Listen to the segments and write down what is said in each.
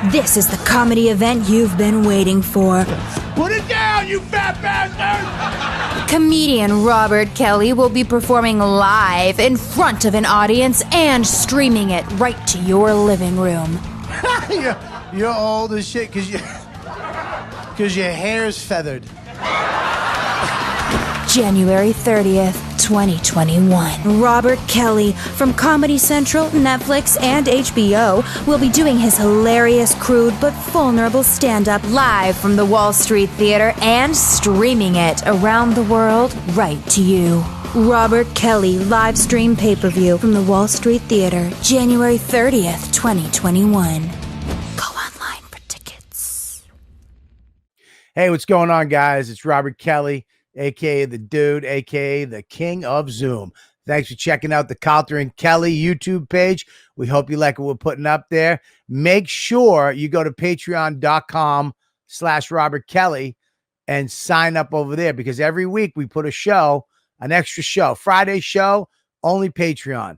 This is the comedy event you've been waiting for. Put it down, you fat bastard! Comedian Robert Kelly will be performing live in front of an audience and streaming it right to your living room. You're old as shit because your hair's feathered. January 30th, 2021. Robert Kelly from Comedy Central, Netflix, and HBO will be doing his hilarious, crude, but vulnerable stand-up live from the Wall Street Theater and streaming it around the world right to you. Robert Kelly live stream pay-per-view from the Wall Street Theater, January 30th, 2021. Go online for tickets. Hey, what's going on, guys? It's Robert Kelly, a.k.a. The Dude, a.k.a. The King of Zoom. Thanks for checking out the Calta and Kelly YouTube page. We hope you like what we're putting up there. Make sure you go to patreon.com/Robert Kelly and sign up over there, because every week we put a show, an extra show. Friday show, only Patreon.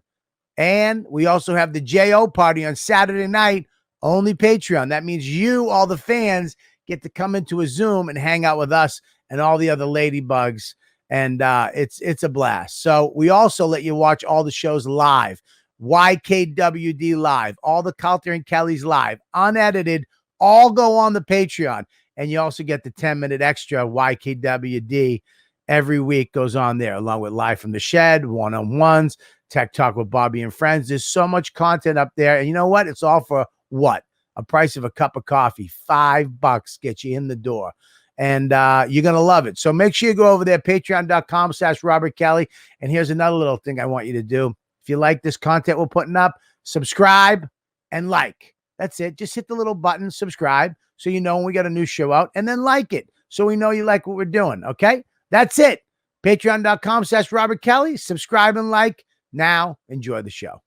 And we also have the J.O. party on Saturday night, only Patreon. That means you, all the fans, get to come into a Zoom and hang out with us and all the other ladybugs, and it's a blast. So we also let you watch all the shows live, YKWD live, all the Calta and Kelly's live, unedited, all go on the Patreon, and you also get the 10-minute extra YKWD every week goes on there, along with Live from the Shed, one-on-ones, Tech Talk with Bobby and Friends. There's so much content up there, and you know what? It's all for what? A price of a cup of coffee. $5 gets you in the door. And you're going to love it. So make sure you go over there, patreon.com/Robert Kelly. And here's another little thing I want you to do. If you like this content we're putting up, subscribe and like. That's it. Just hit the little button, subscribe, so you know when we got a new show out, and then like it so we know you like what we're doing. Okay? That's it. Patreon.com/Robert Kelly. Subscribe and like. Now, enjoy the show.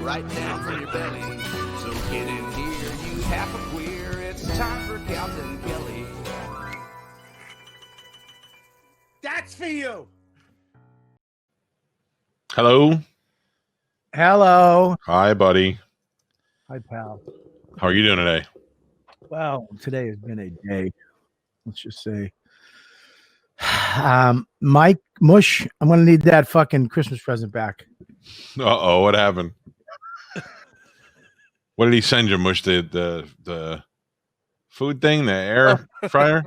Right down from your belly. So get in here, you half a queer. It's time for Calta and Kelly. That's for you. Hello. Hello. Hi, buddy. Hi, pal. How are you doing today? Well, today has been a day. Let's just say. Mike Mush, I'm going to need that fucking Christmas present back. Uh-oh, what happened? What did he send you, Mush? The food thing, the air fryer?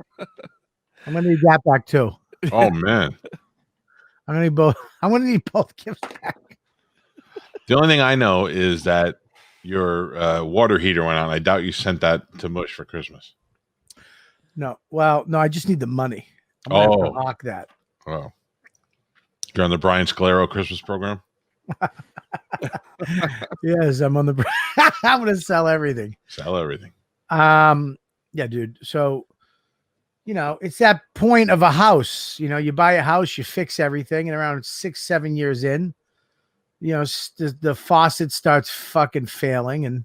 I'm gonna need that back too. Oh man. I'm gonna need both. I'm gonna need both gifts back. The only thing I know is that your water heater went out. I doubt you sent that to Mush for Christmas. No, well, no, I just need the money. I'm gonna have to hawk that. Oh. You're on the Brian Scalero Christmas program? Yes, I'm on the I'm gonna sell everything. Sell everything. Yeah, dude. So, it's that point of a house. You buy a house, you fix everything, and around 6-7 years in, the faucet starts fucking failing. And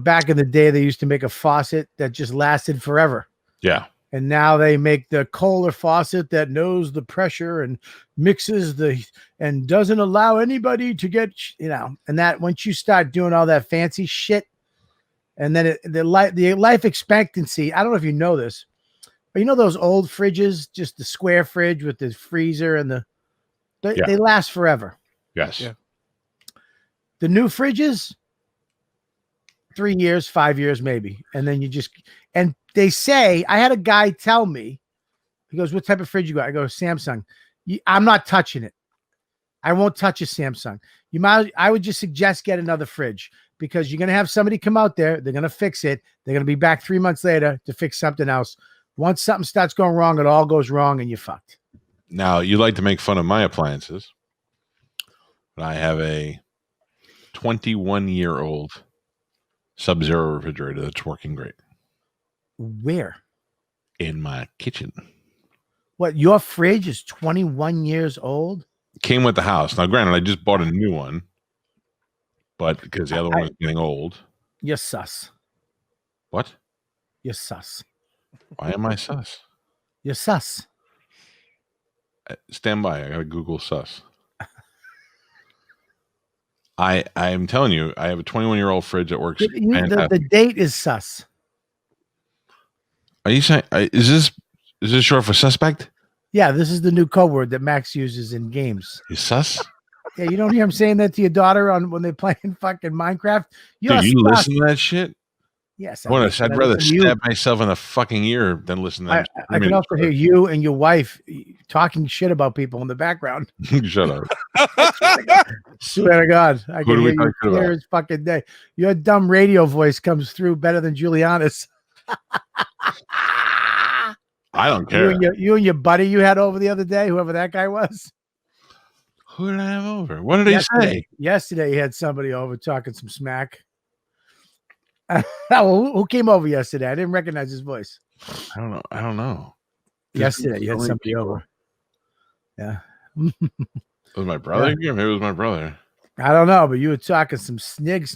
back in the day, they used to make a faucet that just lasted forever. Yeah. And now they make the Kohler faucet that knows the pressure and mixes and doesn't allow anybody to get, and that once you start doing all that fancy shit, and then the life expectancy, I don't know if you know this, but those old fridges, just the square fridge with the freezer and they last forever. Yes. Yeah. The new fridges, 3 years, 5 years, maybe. And then and they say, I had a guy tell me, he goes, what type of fridge you got? I go, Samsung. I'm not touching it. I won't touch a Samsung. I would just suggest get another fridge, because you're going to have somebody come out there. They're going to fix it. They're going to be back 3 months later to fix something else. Once something starts going wrong, it all goes wrong and you're fucked. Now, you like to make fun of my appliances, but I have a 21-year-old Sub-Zero refrigerator that's working great. Where? In my kitchen. What, your fridge is 21 years old? Came with the house. Now, granted, I just bought a new one, but because the other one is getting old. You're sus. What? You're sus. Why am I sus? You're sus. Stand by. I gotta Google sus. I'm telling you, I have a 21-year-old fridge that works fantastic. The date is sus. Are you saying is this short for suspect? Yeah, this is the new code word that Max uses in games. He's sus. Yeah, you don't hear him saying that to your daughter when they're playing fucking Minecraft. Dude, you listen to that shit? Yes, I'd rather stab myself in the fucking ear than listen to them. I can also hear you and your wife talking shit about people in the background. Shut up. Swear to God. I Who can do we hear you talk about? clear as fucking day. Your dumb radio voice comes through better than Juliana's. I don't care. You and your buddy you had over the other day, whoever that guy was. Who did I have over? What did he say? Yesterday, he had somebody over talking some smack. Who came over yesterday? I didn't recognize his voice. I don't know. Yesterday, you had somebody over. Yeah. Was my brother? Yeah, maybe it was my brother. I don't know, but you were talking some snig.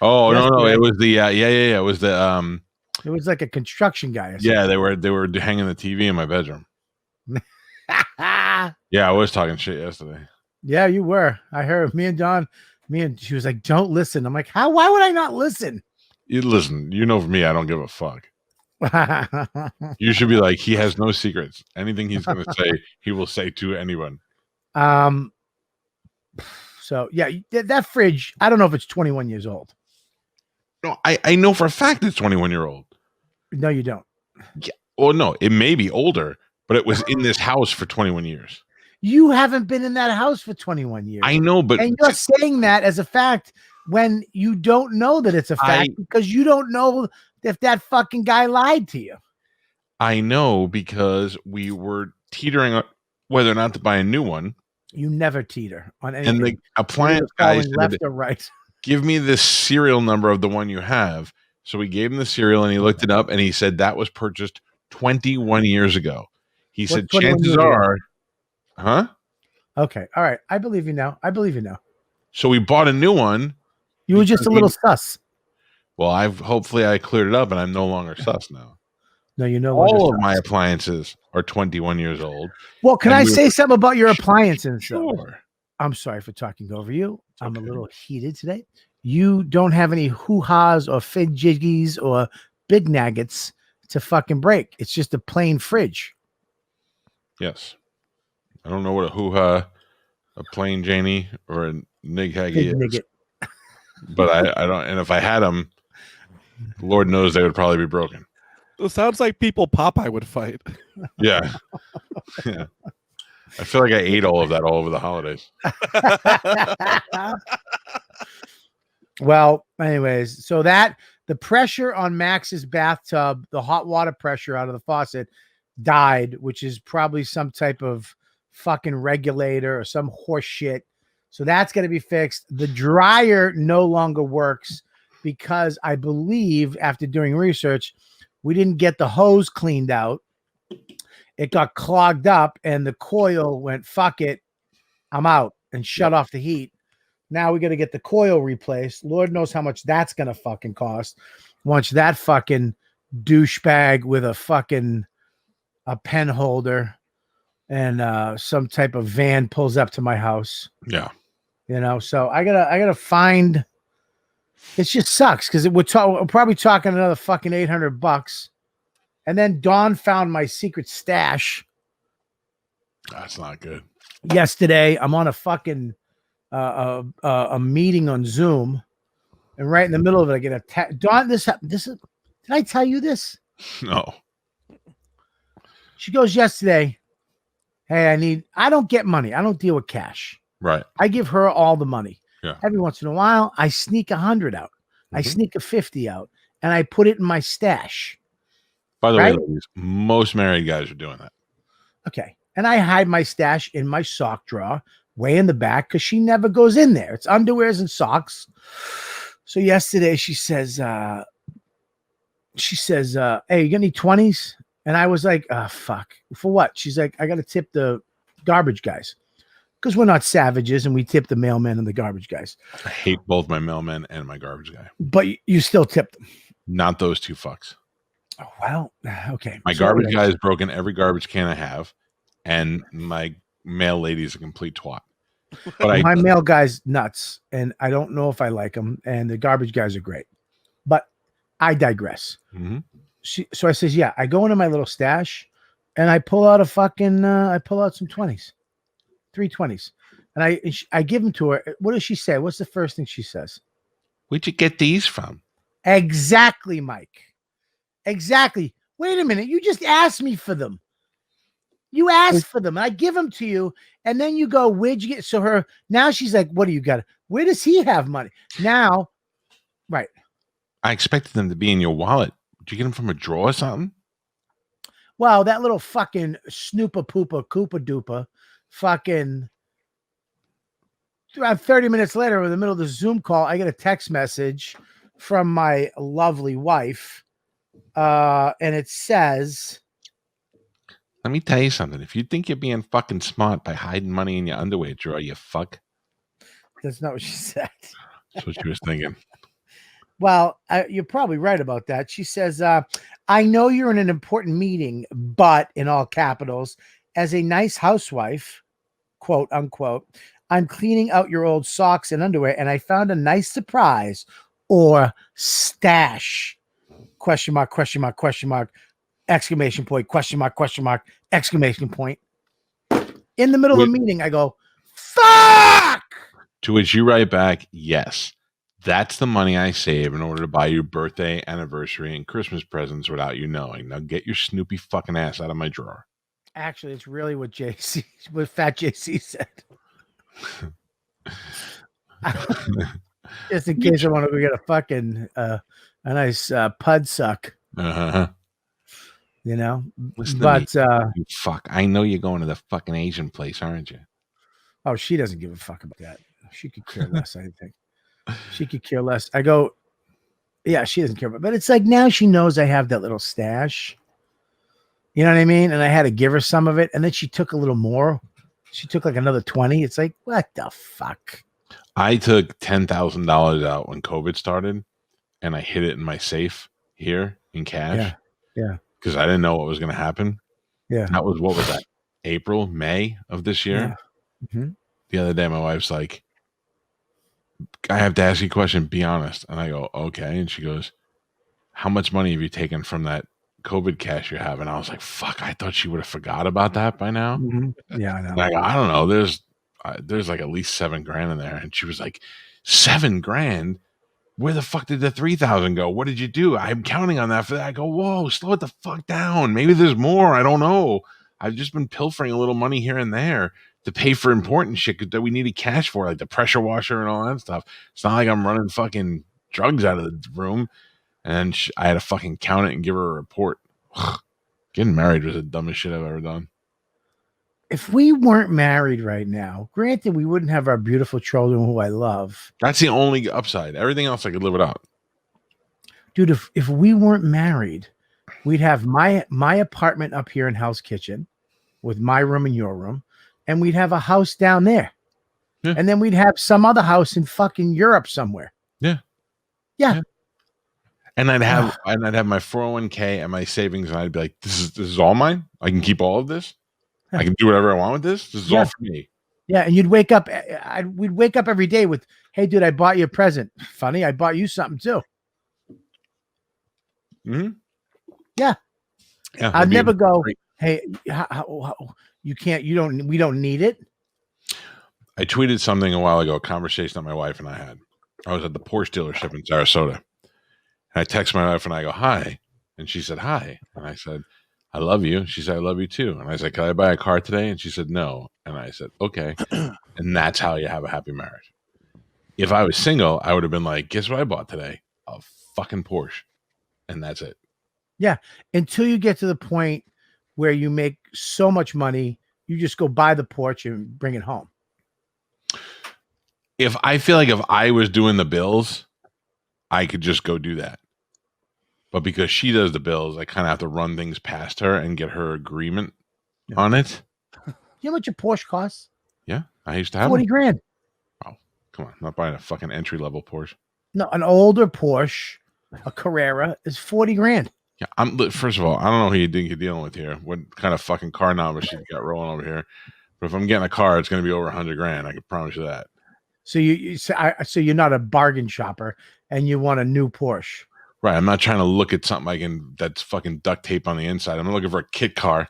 Oh, no. It was the It was the It was like a construction guy. Yeah, they were hanging the TV in my bedroom. Yeah, I was talking shit yesterday. Yeah, you were. I heard she was like, don't listen. I'm like, why would I not listen? You listen, for me, I don't give a fuck. You should be like, he has no secrets. Anything he's going to say, he will say to anyone. So yeah, that fridge, I don't know if it's 21 years old. No, I know for a fact it's 21-year-old. No, you don't. Yeah. Well, no, it may be older, but it was in this house for 21 years. You haven't been in that house for 21 years. I know, but and you're saying that as a fact when you don't know that it's a fact because you don't know if that fucking guy lied to you. I know because we were teetering on whether or not to buy a new one. You never teeter on anything. And the appliance guy said, left or right. Give me the serial number of the one you have. So we gave him the serial and he looked it up and he said that was purchased 21 years ago. He said chances are, huh? Okay. All right. I believe you now. So we bought a new one. You were just a little sus. Well, hopefully I cleared it up and I'm no longer sus now. No, all of my appliances are 21 years old. Well, can I say something about your appliances? Sure. I'm sorry for talking over you. I'm a little heated today. You don't have any hoo-has or fidgiggies or big nuggets to fucking break. It's just a plain fridge. Yes. I don't know what a hoo-ha, a plain Janie, or a nig-haggy is. But I don't, and if I had them, Lord knows they would probably be broken. It sounds like people Popeye would fight. Yeah. Yeah. I feel like I ate all of that all over the holidays. Well, anyways, so the pressure on Max's bathtub, the hot water pressure out of the faucet died, which is probably some type of fucking regulator or some horse shit. So that's going to be fixed. The dryer no longer works because I believe after doing research, we didn't get the hose cleaned out. It got clogged up and the coil went, fuck it, I'm out, and shut off the heat. Now we got to get the coil replaced. Lord knows how much that's going to fucking cost. Once that fucking douchebag with a pen holder and some type of van pulls up to my house. Yeah. So I gotta find. It just sucks because we're probably talking another fucking $800. And then Dawn found my secret stash. That's not good. Yesterday, I'm on a fucking a meeting on Zoom, and right in the middle of it, I get a Dawn. This is. Did I tell you this? No. She goes yesterday. Hey, I don't get money. I don't deal with cash. Right. I give her all the money. Yeah. Every once in a while, I sneak 100 out. I sneak a 50 out, and I put it in my stash. By the way, ladies, most married guys are doing that. Okay. And I hide my stash in my sock drawer way in the back because she never goes in there. It's underwears and socks. So yesterday she says, hey, you got any 20s? And I was like, fuck. For what? She's like, I got to tip the garbage guys. Because we're not savages and we tip the mailman and the garbage guys. I hate both my mailman and my garbage guy. But you still tip them. Not those two fucks. Oh, well, okay. My So garbage anyway, guy has broken every garbage can I have, and my mail lady is a complete twat. But my mail guy's nuts, and I don't know if I like him. And the garbage guys are great, but I digress. Mhm. So I says, yeah, I go into my little stash, and I pull out I pull out some 20s, 320s, and I give them to her. What does she say? What's the first thing she says? Where'd you get these from? Exactly, Mike. Exactly. Wait a minute. You just asked me for them. You asked for them. I give them to you. And then you go, where'd you get? So now she's like, what do you got? Where does he have money? Now, right. I expected them to be in your wallet. Did you get them from a drawer or something? Well, that little fucking snoopa poopa koopa doopa fucking around 30 minutes later, in the middle of the Zoom call, I get a text message from my lovely wife. And it says, Let me tell you something. If you think you're being fucking smart by hiding money in your underwear drawer, you fuck. that's not what she said. That's what she was thinking. Well, you're probably right about that. She says, I know you're in an important meeting, but in all capitals, as a nice housewife, quote unquote, I'm cleaning out your old socks and underwear, and I found a nice surprise or stash. Question mark, question mark, question mark, exclamation point, question mark, exclamation point. In the middle of the meeting, I go, fuck! To which you write back, yes. That's the money I save in order to buy you birthday, anniversary, and Christmas presents without you knowing. Now get your snoopy fucking ass out of my drawer. Actually, it's really what Fat JC said. Just in case I want to go get a fucking a nice pud suck. Uh-huh. You know? Listen but to me, you fuck. I know you're going to the fucking Asian place, aren't you? Oh, she doesn't give a fuck about that. She could care less, I think. She could care less. I go, yeah, she doesn't care about it. But it's like now she knows I have that little stash. You know what I mean? And I had to give her some of it. And then she took a little more. She took like another 20. It's like, what the fuck? I took $10,000 out when COVID started, and I hid it in my safe here in cash. Yeah. Because I didn't know what was going to happen. Yeah. What was that? April, May of this year? Yeah. Mm-hmm. The other day, my wife's like, I have to ask you a question. Be honest. And I go, okay. And she goes, how much money have you taken from that COVID cash you have? And I was like, fuck, I thought she would have forgot about that by now. Mm-hmm. Yeah, I know. And I go, I don't know. There's like at least $7,000 in there. And she was like, $7,000? Where the fuck did the 3,000 go? What did you do? I'm counting on that for that. I go, whoa, slow it the fuck down. Maybe there's more. I don't know. I've just been pilfering a little money here and there to pay for important shit that we needed cash for, like the pressure washer and all that stuff. It's not like I'm running fucking drugs out of the room. And then I had to fucking count it and give her a report. Getting married was the dumbest shit I've ever done. If we weren't married right now, granted, we wouldn't have our beautiful children who I love. That's the only upside. Everything else I could live without. Dude, if we weren't married, we'd have my apartment up here in Hell's Kitchen with my room and your room, and we'd have a house down there. Yeah. And then we'd have some other house in fucking Europe somewhere. Yeah. Yeah. And I'd have my 401k and my savings, and I'd be like, this is all mine. I can keep all of this. I can do whatever I want with this. This is all for me. Yeah, and you'd wake up. We'd wake up every day with, "Hey, dude, I bought you a present. Funny, I bought you something too." Mm-hmm. Yeah. I'd never go, great. "Hey, how, you can't. You don't. We don't need it." I tweeted something a while ago. A conversation that my wife and I had. I was at the Porsche dealership in Sarasota, and I text my wife and I go, "Hi," and she said, "Hi," and I said, I love you. She said, I love you too. And I said, can I buy a car today? And she said, no. And I said, okay. And that's how you have a happy marriage. If I was single, I would have been like, guess what I bought today? A fucking Porsche. And that's it. Yeah. Until you get to the point where you make so much money, you just go buy the Porsche and bring it home. If I feel like if I was doing the bills, I could just go do that. But because she does the bills, I kind of have to run things past her and get her agreement on it. You know how much a Porsche costs? Yeah, I used to have 40 grand. Oh, come on. I'm not buying a fucking entry-level Porsche. No, an older Porsche, a Carrera is 40 grand. Yeah, first of all, I don't know who you think you're dealing with here. What kind of fucking car novice you got rolling over here? But if I'm getting a car, it's going to be over 100 grand. I can promise you that. So so you're not a bargain shopper, and you want a new Porsche, right? I'm not trying to look at something that's fucking duct tape on the inside. I'm not looking for a kit car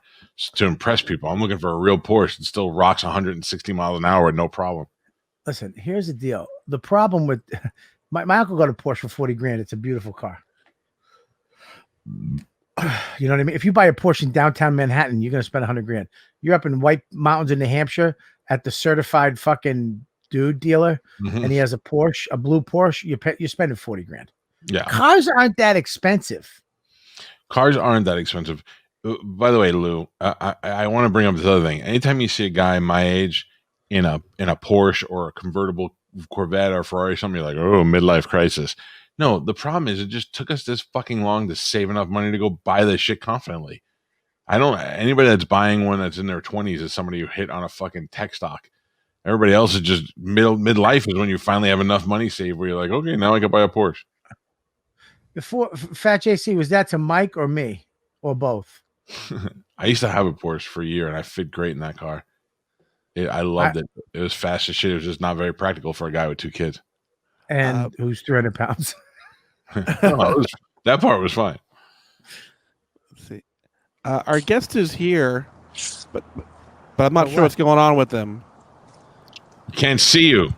to impress people. I'm looking for a real Porsche that still rocks 160 miles an hour, no problem. Listen, here's the deal. The problem with my uncle got a Porsche for 40 grand. It's a beautiful car. You know what I mean? If you buy a Porsche in downtown Manhattan, you're going to spend 100 grand. You're up in White Mountains in New Hampshire at the certified fucking dude dealer, and he has a Porsche, a blue Porsche. You're spending 40 grand. Yeah. Cars aren't that expensive. Cars aren't that expensive. By the way, Lou, I want to bring up this other thing. Anytime you see a guy my age in a Porsche or a convertible Corvette or Ferrari or something, you're like, oh, midlife crisis. No, the problem is it just took us this fucking long to save enough money to go buy this shit confidently. Anybody that's buying one that's in their 20s is somebody who hit on a fucking tech stock. Everybody else is just midlife is when you finally have enough money saved where you're like, okay, now I can buy a Porsche. Before Fat JC, was that to Mike or me or both? I used to have a Porsche for a year and I fit great in that car. I loved it. It was fast as shit. It was just not very practical for a guy with 2 kids. And who's 300 pounds? That part was fine. Let's see. Our guest is here, but I'm not sure what's going on with them. Can't see you.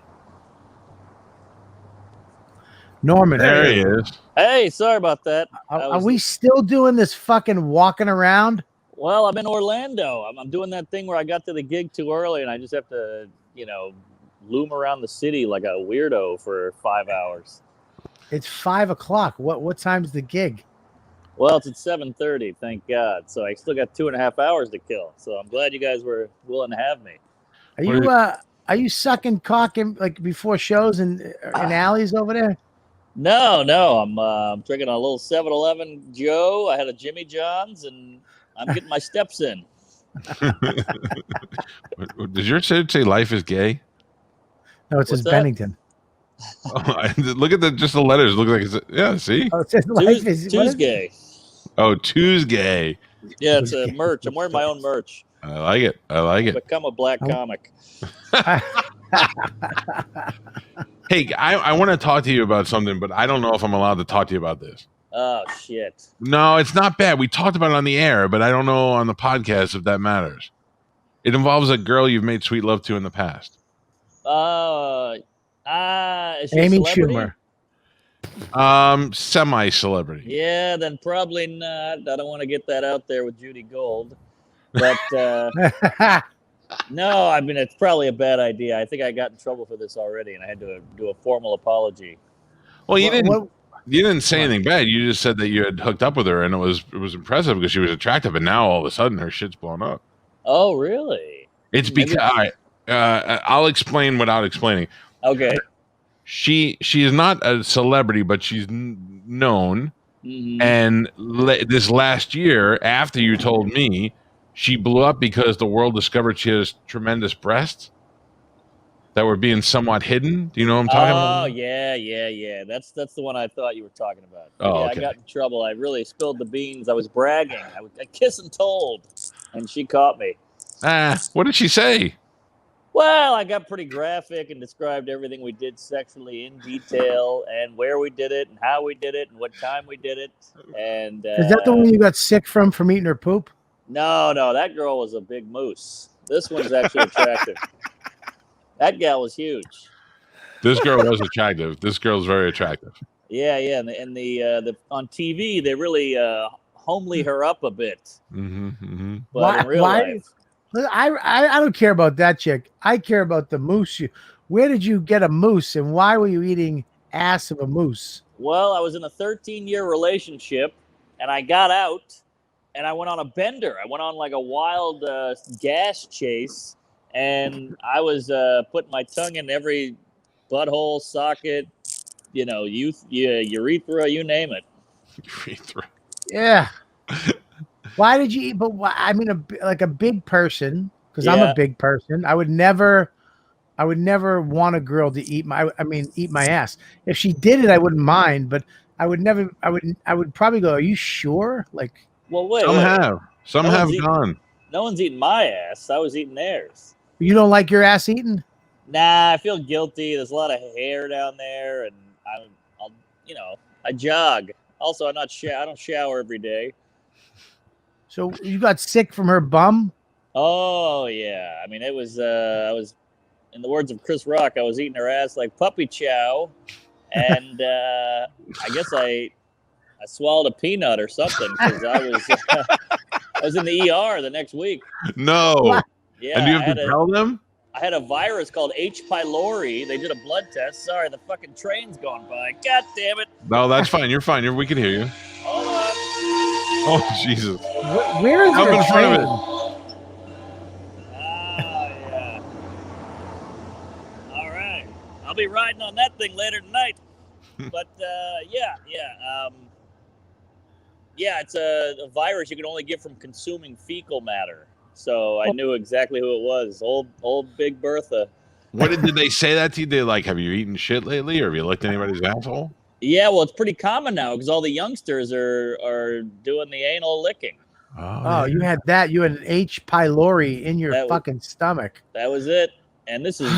Norman. There he is. Hey, sorry about that. Are we still doing this fucking walking around? Well, I'm in Orlando. I'm doing that thing where I got to the gig too early and I just have to, loom around the city like a weirdo for 5 hours. It's 5 o'clock. What time's the gig? Well, it's at 7:30, thank God. So I still got 2.5 hours to kill. So I'm glad you guys were willing to have me. Are you sucking cock in, like before shows in alleys over there? No. I'm drinking a little 7-Eleven Joe. I had a Jimmy John's, and I'm getting my steps in. Does your shirt say "Life is gay"? No, it says Bennington. Oh, look at just the letters. Look like it's see. Oh, it says life is gay. Oh, Tuesday. Yeah, it's a merch. I'm wearing my own merch. I like it. I've become a black comic. Hey, I want to talk to you about something, but I don't know if I'm allowed to talk to you about this. Oh, shit. No, it's not bad. We talked about it on the air, but I don't know on the podcast if that matters. It involves a girl you've made sweet love to in the past. Is she Amy a celebrity? Schumer. Semi-celebrity. Yeah, then probably not. I don't want to get that out there with Judy Gold. But no, I mean, it's probably a bad idea. I think I got in trouble for this already, and I had to do a formal apology. Well, you didn't say anything bad. You just said that you had hooked up with her, and it was impressive because she was attractive, and now all of a sudden her shit's blown up. Oh, really? It's because I'll explain without explaining. Okay. She is not a celebrity, but she's known. Mm-hmm. And this last year, after you told me, she blew up because the world discovered she has tremendous breasts that were being somewhat hidden. Do you know what I'm talking about? Oh, yeah. That's the one I thought you were talking about. Oh, yeah, okay. I got in trouble. I really spilled the beans. I was bragging. I kiss and told, and she caught me. What did she say? Well, I got pretty graphic and described everything we did sexually in detail and where we did it and how we did it and what time we did it. And is that the one you got sick from eating her poop? No, that girl was a big moose. This one's actually attractive. That gal was huge. This girl was attractive. This girl's very attractive. Yeah, and the on TV they really homely her up a bit. Mm-hmm. But in real life. I don't care about that chick. I care about the moose. Where did you get a moose, and why were you eating ass of a moose? Well, I was in a 13-year relationship, and I got out, and I went on a bender. I went on like a wild gas chase, and I was putting my tongue in every butthole, socket, urethra, you name it. Urethra. Yeah. Why did you eat? But why, I mean, like a big person, because I'm a big person. I would never want a girl to eat my ass. If she did it, I wouldn't mind. But I would never. I would probably go. Are you sure? Like, Well, wait. Some No have one's gone. No one's eating my ass. I was eating theirs. you don't like your ass eaten? Nah, I feel guilty. There's a lot of hair down there, and I'll I jog. Also, I don't shower every day. So you got sick from her bum? Oh yeah. I mean, it was. I was, in the words of Chris Rock, I was eating her ass like puppy chow, and I guess I swallowed a peanut or something because I was in the ER the next week. No. What? Yeah, And you have to tell them? I had a virus called H. pylori. They did a blood test. Sorry, the fucking train's going by. God damn it. No, that's fine. You're fine. We can hear you. Hold on. Oh, Jesus. Where is Up your in front of train? Yeah. All right. I'll be riding on that thing later tonight. But yeah, it's a virus you can only get from consuming fecal matter. So I knew exactly who it was. Old Big Bertha. What did they say that to you? They like, have you eaten shit lately, or have you licked anybody's asshole? Yeah, well, it's pretty common now because all the youngsters are doing the anal licking. Oh, you had that. You had an H. pylori in your fucking stomach. That was it. And this is,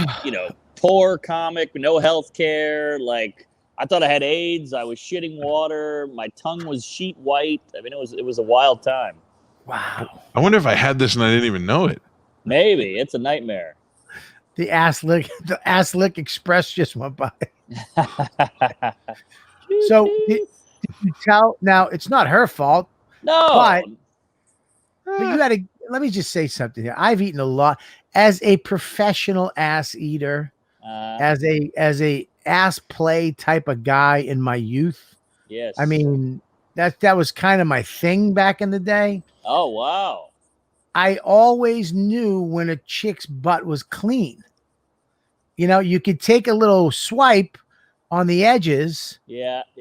poor comic, no health care. Like, I thought I had AIDS. I was shitting water. My tongue was sheet white. I mean, it was a wild time. Wow. I wonder if I had this and I didn't even know it. Maybe. It's a nightmare. The ass lick express just went by. So did you tell? Now it's not her fault. No. But you got to. Let me just say something here. I've eaten a lot as a professional ass eater, as a ass play type of guy in my youth. Yes. I mean that was kind of my thing back in the day. Oh wow. I always knew when a chick's butt was clean. You could take a little swipe on the edges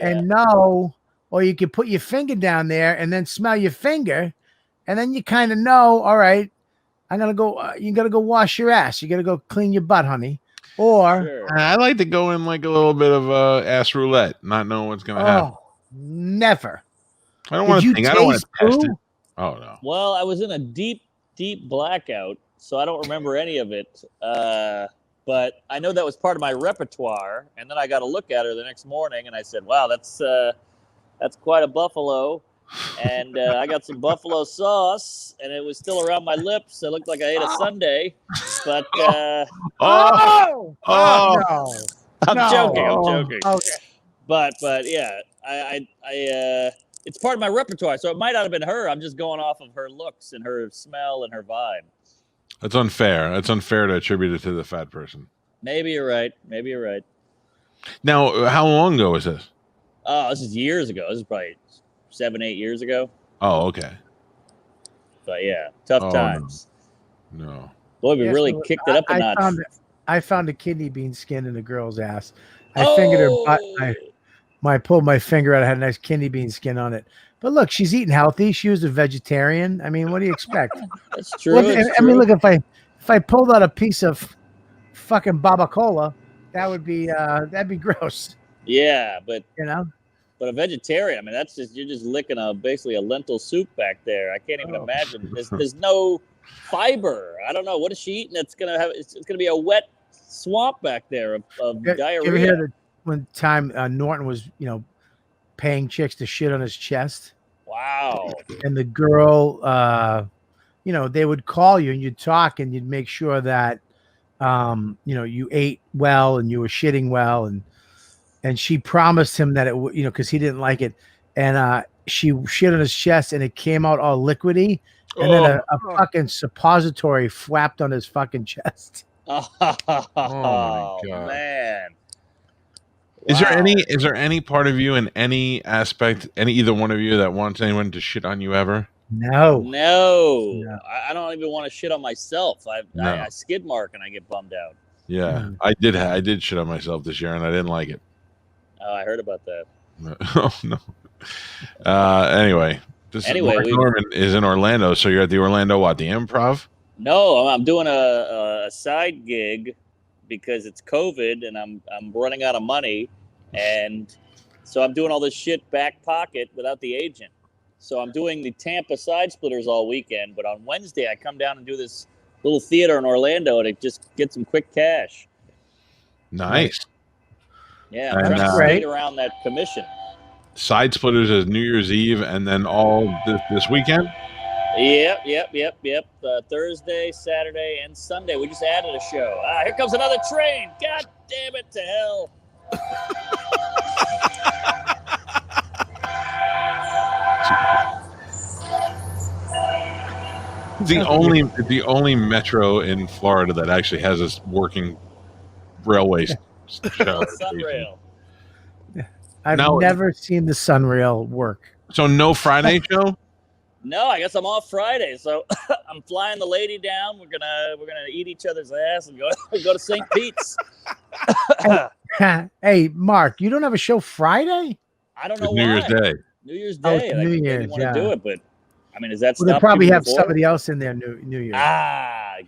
and know, or you could put your finger down there and then smell your finger. And then you kind of know, all right, I'm going to go, you got to go wash your ass. You got to go clean your butt, honey. Or I like to go in like a little bit of ass roulette, not knowing what's going to happen. Never. I don't want to think. I don't want to test it. Oh, no. Well, I was in a deep blackout, so I don't remember any of it. But I know that was part of my repertoire. And then I got to look at her the next morning, and I said, wow, that's quite a buffalo. And I got some buffalo sauce, and it was still around my lips. It looked like I ate a sundae. But no. I'm joking. Okay. But yeah, I it's part of my repertoire, so it might not have been her. I'm just going off of her looks and her smell and her vibe. That's unfair. It's unfair to attribute it to the fat person. Maybe you're right. Now, how long ago was this? Oh, this is years ago. This is probably 7-8 years ago. Oh, okay. But yeah, tough times. No. Boy, we really kicked it up a notch. I found a kidney bean skin in a girl's ass. I fingered her butt. I pulled my finger out. I had a nice kidney bean skin on it. But look, she's eating healthy. She was a vegetarian. I mean, what do you expect? That's true. I mean, look, if I pulled out a piece of fucking baba cola, that'd be gross. Yeah, but but a vegetarian, I mean, you're just licking basically a lentil soup back there. I can't even imagine. There's no fiber. I don't know, what is she eating? It's gonna be a wet swamp back there of diarrhea. You ever hear one time Norton was paying chicks to shit on his chest? Wow. And the girl, they would call you and you'd talk and you'd make sure that you ate well and you were shitting well, and she promised him that it because he didn't like it, and she shit on his chest and it came out all liquidy, and then a fucking suppository flapped on his fucking chest. Oh my God. Man. Is there any part of you in any aspect, either one of you, that wants anyone to shit on you ever? No. I don't even want to shit on myself. I skid mark and I get bummed out. Yeah, I did shit on myself this year and I didn't like it. Oh, I heard about that. Oh no. Anyway, Mark Norman is in Orlando, so you're at the Orlando the Improv? No, I'm doing a side gig because it's COVID and I'm running out of money, and So I'm doing all this shit back pocket without the agent. So I'm doing the Tampa Side Splitters all weekend, but on Wednesday I come down and do this little theater in Orlando, and it just gets some quick cash. Nice. Yeah, I'm And, trying to skate around that commission. Side Splitters is New Year's Eve, and then all this weekend? Yep. Thursday, Saturday, and Sunday. We just added a show. Here comes another train. God damn it to hell. The only metro in Florida that actually has this working railway show. Sunrail. I've never seen the Sunrail work. So no Friday show? No, I guess I'm off Friday, so I'm flying the lady down. We're gonna eat each other's ass and go to St. Pete's. Hey, Mark, you don't have a show Friday? I don't know New why. Year's Day. New Year's Day. New Year's, you want to do it, but I mean, is that? Well, they probably have somebody else in there. New Year's.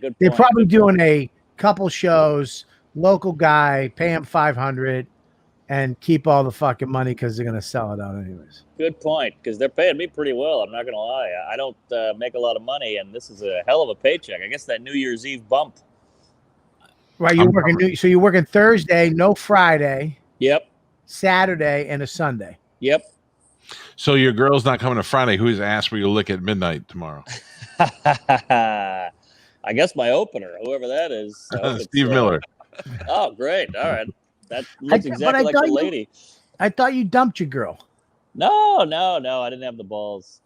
Good point. They're probably doing a couple shows. Local guy, pay him $500, and keep all the fucking money because they're gonna sell it out anyways. Good point, because they're paying me pretty well. I'm not gonna lie. I don't make a lot of money, and this is a hell of a paycheck. I guess that New Year's Eve bump. Right, so you're working Thursday, no Friday. Yep. Saturday and a Sunday. Yep. So your girl's not coming to Friday. Whose ass will you lick at midnight tomorrow? I guess my opener, whoever that is. Steve Miller. Oh, great. All right. That looks exactly like the lady. I thought you dumped your girl. No. I didn't have the balls.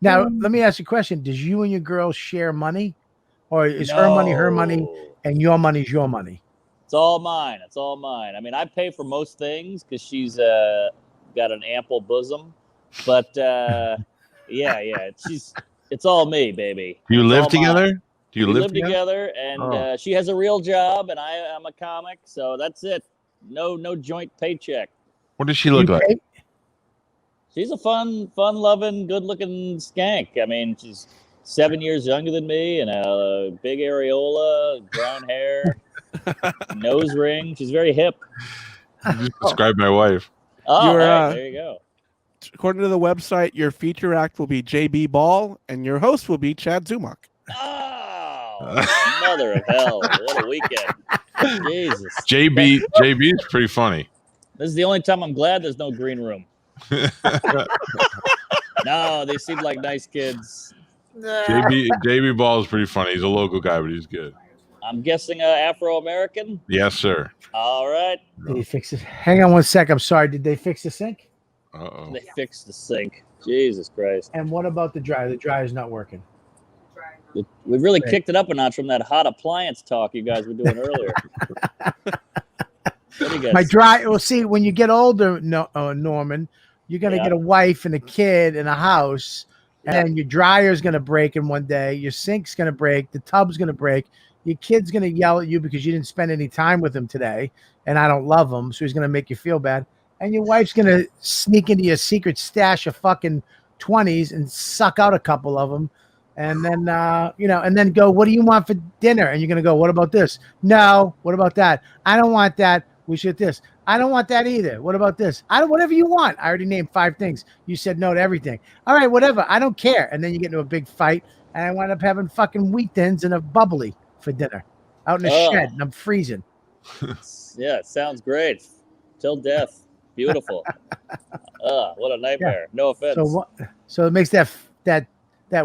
Now, let me ask you a question. Does you and your girl share money? Or is her money, and your money's your money? It's all mine. I mean, I pay for most things because she's got an ample bosom. But, it's all me, baby. Do you live together? Do you live together? And she has a real job, and I'm a comic, so that's it. No joint paycheck. What does she look like? She's a fun-loving, good-looking skank. I mean, she's 7 years younger than me, and a big areola, brown hair, nose ring. She's very hip. You just described my wife. Oh, there you go. According to the website, your feature act will be JB Ball, and your host will be Chad Zumach. Oh, mother of hell! What a weekend! Jesus. JB's pretty funny. This is the only time I'm glad there's no green room. No, they seem like nice kids. JB Ball is pretty funny. He's a local guy, but he's good. I'm guessing Afro-American? Yes, sir. All right. Did he fix it? Hang on one sec. I'm sorry. Did they fix the sink? Uh-oh. They fixed the sink. Jesus Christ. And what about the dryer? The dryer's not working. We really kicked it up a notch from that hot appliance talk you guys were doing earlier. My dryer. Well, see, when you get older, Norman, you're gonna get a wife and a kid and a house, and your dryer's gonna break in one day. Your sink's gonna break. The tub's gonna break. Your kid's gonna yell at you because you didn't spend any time with him today, and I don't love him, so he's gonna make you feel bad. And your wife's gonna sneak into your secret stash of fucking 20s and suck out a couple of them. And then, and then go, what do you want for dinner? And you're going to go, what about this? No. What about that? I don't want that. We should this. I don't want that either. What about this? Whatever you want. I already named 5 things. You said no to everything. All right, whatever. I don't care. And then you get into a big fight. And I wind up having fucking wheat thins and a bubbly for dinner out in the shed. And I'm freezing. Yeah, it sounds great. Till death. Beautiful. What a nightmare. Yeah. No offense. So it makes that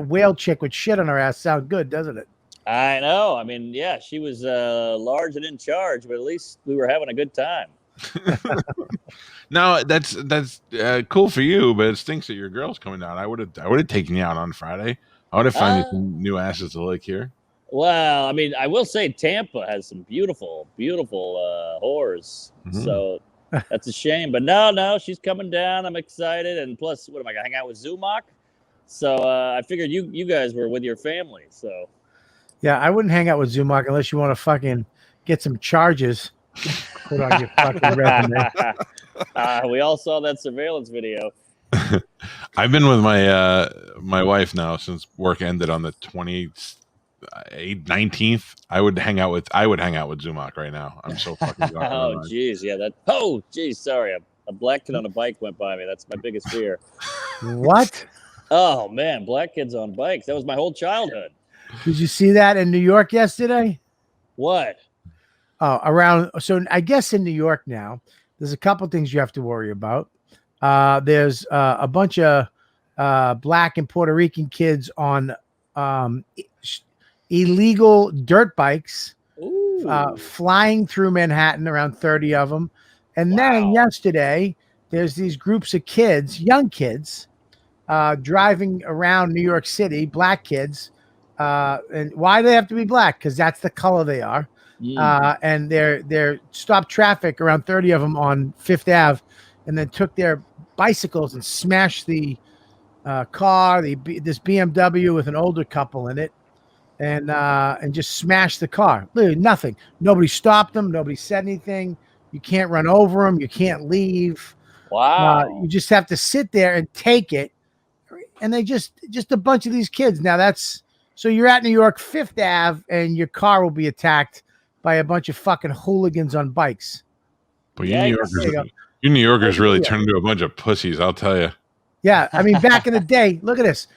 whale chick with shit on her ass sound good, doesn't it? I know. I mean, yeah, she was large and in charge, but at least we were having a good time. No, that's cool for you, but it stinks that your girl's coming down. I would have taken you out on Friday. I would have found you some new asses to lick here. Well, I mean, I will say Tampa has some beautiful whores. Mm-hmm. So that's a shame. But no, she's coming down. I'm excited. And plus, what am I going to hang out with Zumach? So I figured you guys were with your family. So yeah, I wouldn't hang out with Zumach unless you want to fucking get some charges put on your fucking resume. We all saw that surveillance video. I've been with my wife now since work ended on the 19th, I would hang out with Zumach right now. I'm so fucking drunk. Oh, jeez. Yeah. Oh, jeez. Sorry. A black kid on a bike went by me. That's my biggest fear. What? Oh, man. Black kids on bikes. That was my whole childhood. Did you see that in New York yesterday? What? Oh, around. So I guess in New York now, there's a couple things you have to worry about. There's a bunch of black and Puerto Rican kids on illegal dirt bikes flying through Manhattan, around 30 of them. And then yesterday, there's these groups of kids, young kids, driving around New York City, black kids. And why do they have to be black? Because that's the color they are. And they're stopped traffic, around 30 of them on Fifth Ave, and then took their bicycles and smashed the car, this BMW with an older couple in it, and just smashed the car. Literally nothing. Nobody stopped them. Nobody said anything. You can't run over them. You can't leave. Wow. You just have to sit there and take it. And they just a bunch of these kids. Now so you're at New York Fifth Ave, and your car will be attacked by a bunch of fucking hooligans on bikes. But you New Yorkers really turned into a bunch of pussies, I'll tell you. Yeah, I mean, back in the day, look at this.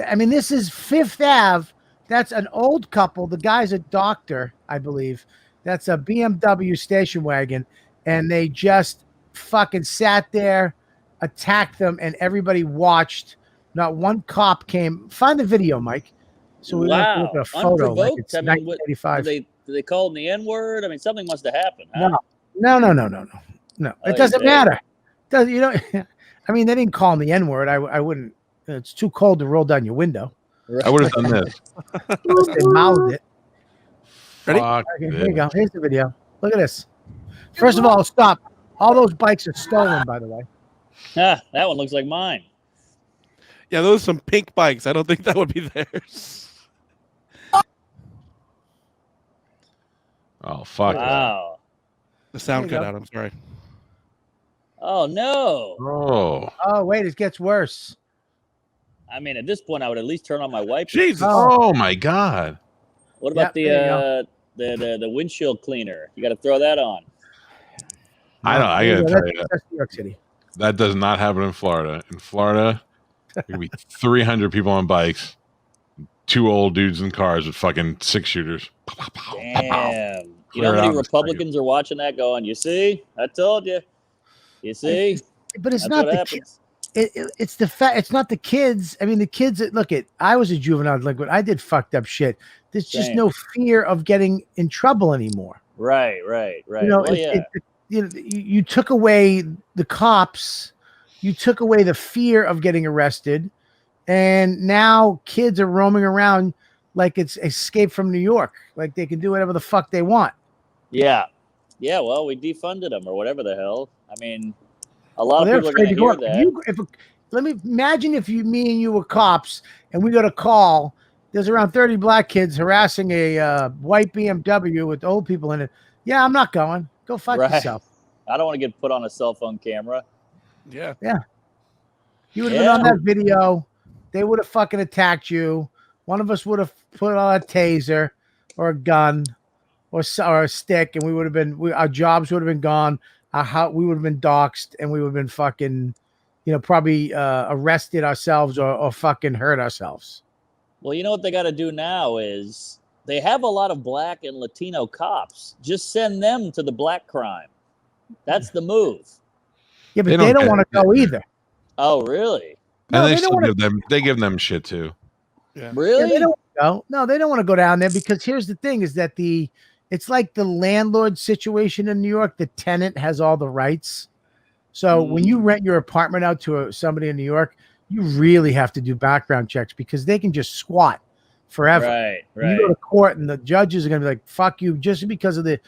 I mean, this is Fifth Ave. That's an old couple. The guy's a doctor, I believe. That's a BMW station wagon. And they just fucking sat there, attacked them, and everybody watched. Not one cop came. Find the video, Mike. So we look at a photo. Like it's 1985. Did they call him the N-word? I mean, something must have happened. Huh? No. It doesn't matter. I mean, they didn't call him the N-word. I wouldn't. It's too cold to roll down your window. I would have done this. They mouthed it. Ready? Okay, here you go. Here's the video. Look at this. First of all, stop. All those bikes are stolen, by the way. That one looks like mine. Yeah, those are some pink bikes. I don't think that would be theirs. Oh, fuck. Wow. The sound cut out. I'm sorry. Oh, no. Oh, wait. It gets worse. I mean, at this point, I would at least turn on my wipers. Jesus. Oh, my God. What about the windshield cleaner? You got to throw that on. I got to tell you. That's New York City. That does not happen in Florida. In Florida, there could be 300 people on bikes, 2 old dudes in cars with fucking 6-shooters. Damn. You know how many Republicans are watching that going, you see? I told you. You see? But it's not the kids. It's the fact. It's not the kids. I mean, the kids that look at. I was a juvenile delinquent. I did fucked up shit. There's just no fear of getting in trouble anymore. Right. You know, you took away the cops. You took away the fear of getting arrested, and now kids are roaming around like it's Escape from New York. Like they can do whatever the fuck they want. Yeah. Well, we defunded them or whatever the hell. I mean. A lot of people are going to hear that. Let me imagine if me and you were cops and we got a call. There's around 30 black kids harassing a white BMW with old people in it. Yeah, I'm not going. Go fuck yourself. I don't want to get put on a cell phone camera. Yeah. You would have been on that video. They would have fucking attacked you. One of us would have put on a taser or a gun or a stick, and we would have been. Our jobs would have been gone. We would have been doxxed, and we would have been fucking, probably arrested ourselves or fucking hurt ourselves. Well, you know what they got to do now is they have a lot of black and Latino cops. Just send them to the black crime. That's the move. Yeah, but they don't want to go either. Oh, really? No, and they give them shit too. Yeah. Really? Yeah, they don't go. No, they don't want to go down there because here's the thing: is that it's like the landlord situation in New York. The tenant has all the rights. So when you rent your apartment out to somebody in New York, you really have to do background checks because they can just squat forever. Right. You go to court and the judges are going to be like, fuck you, just because of the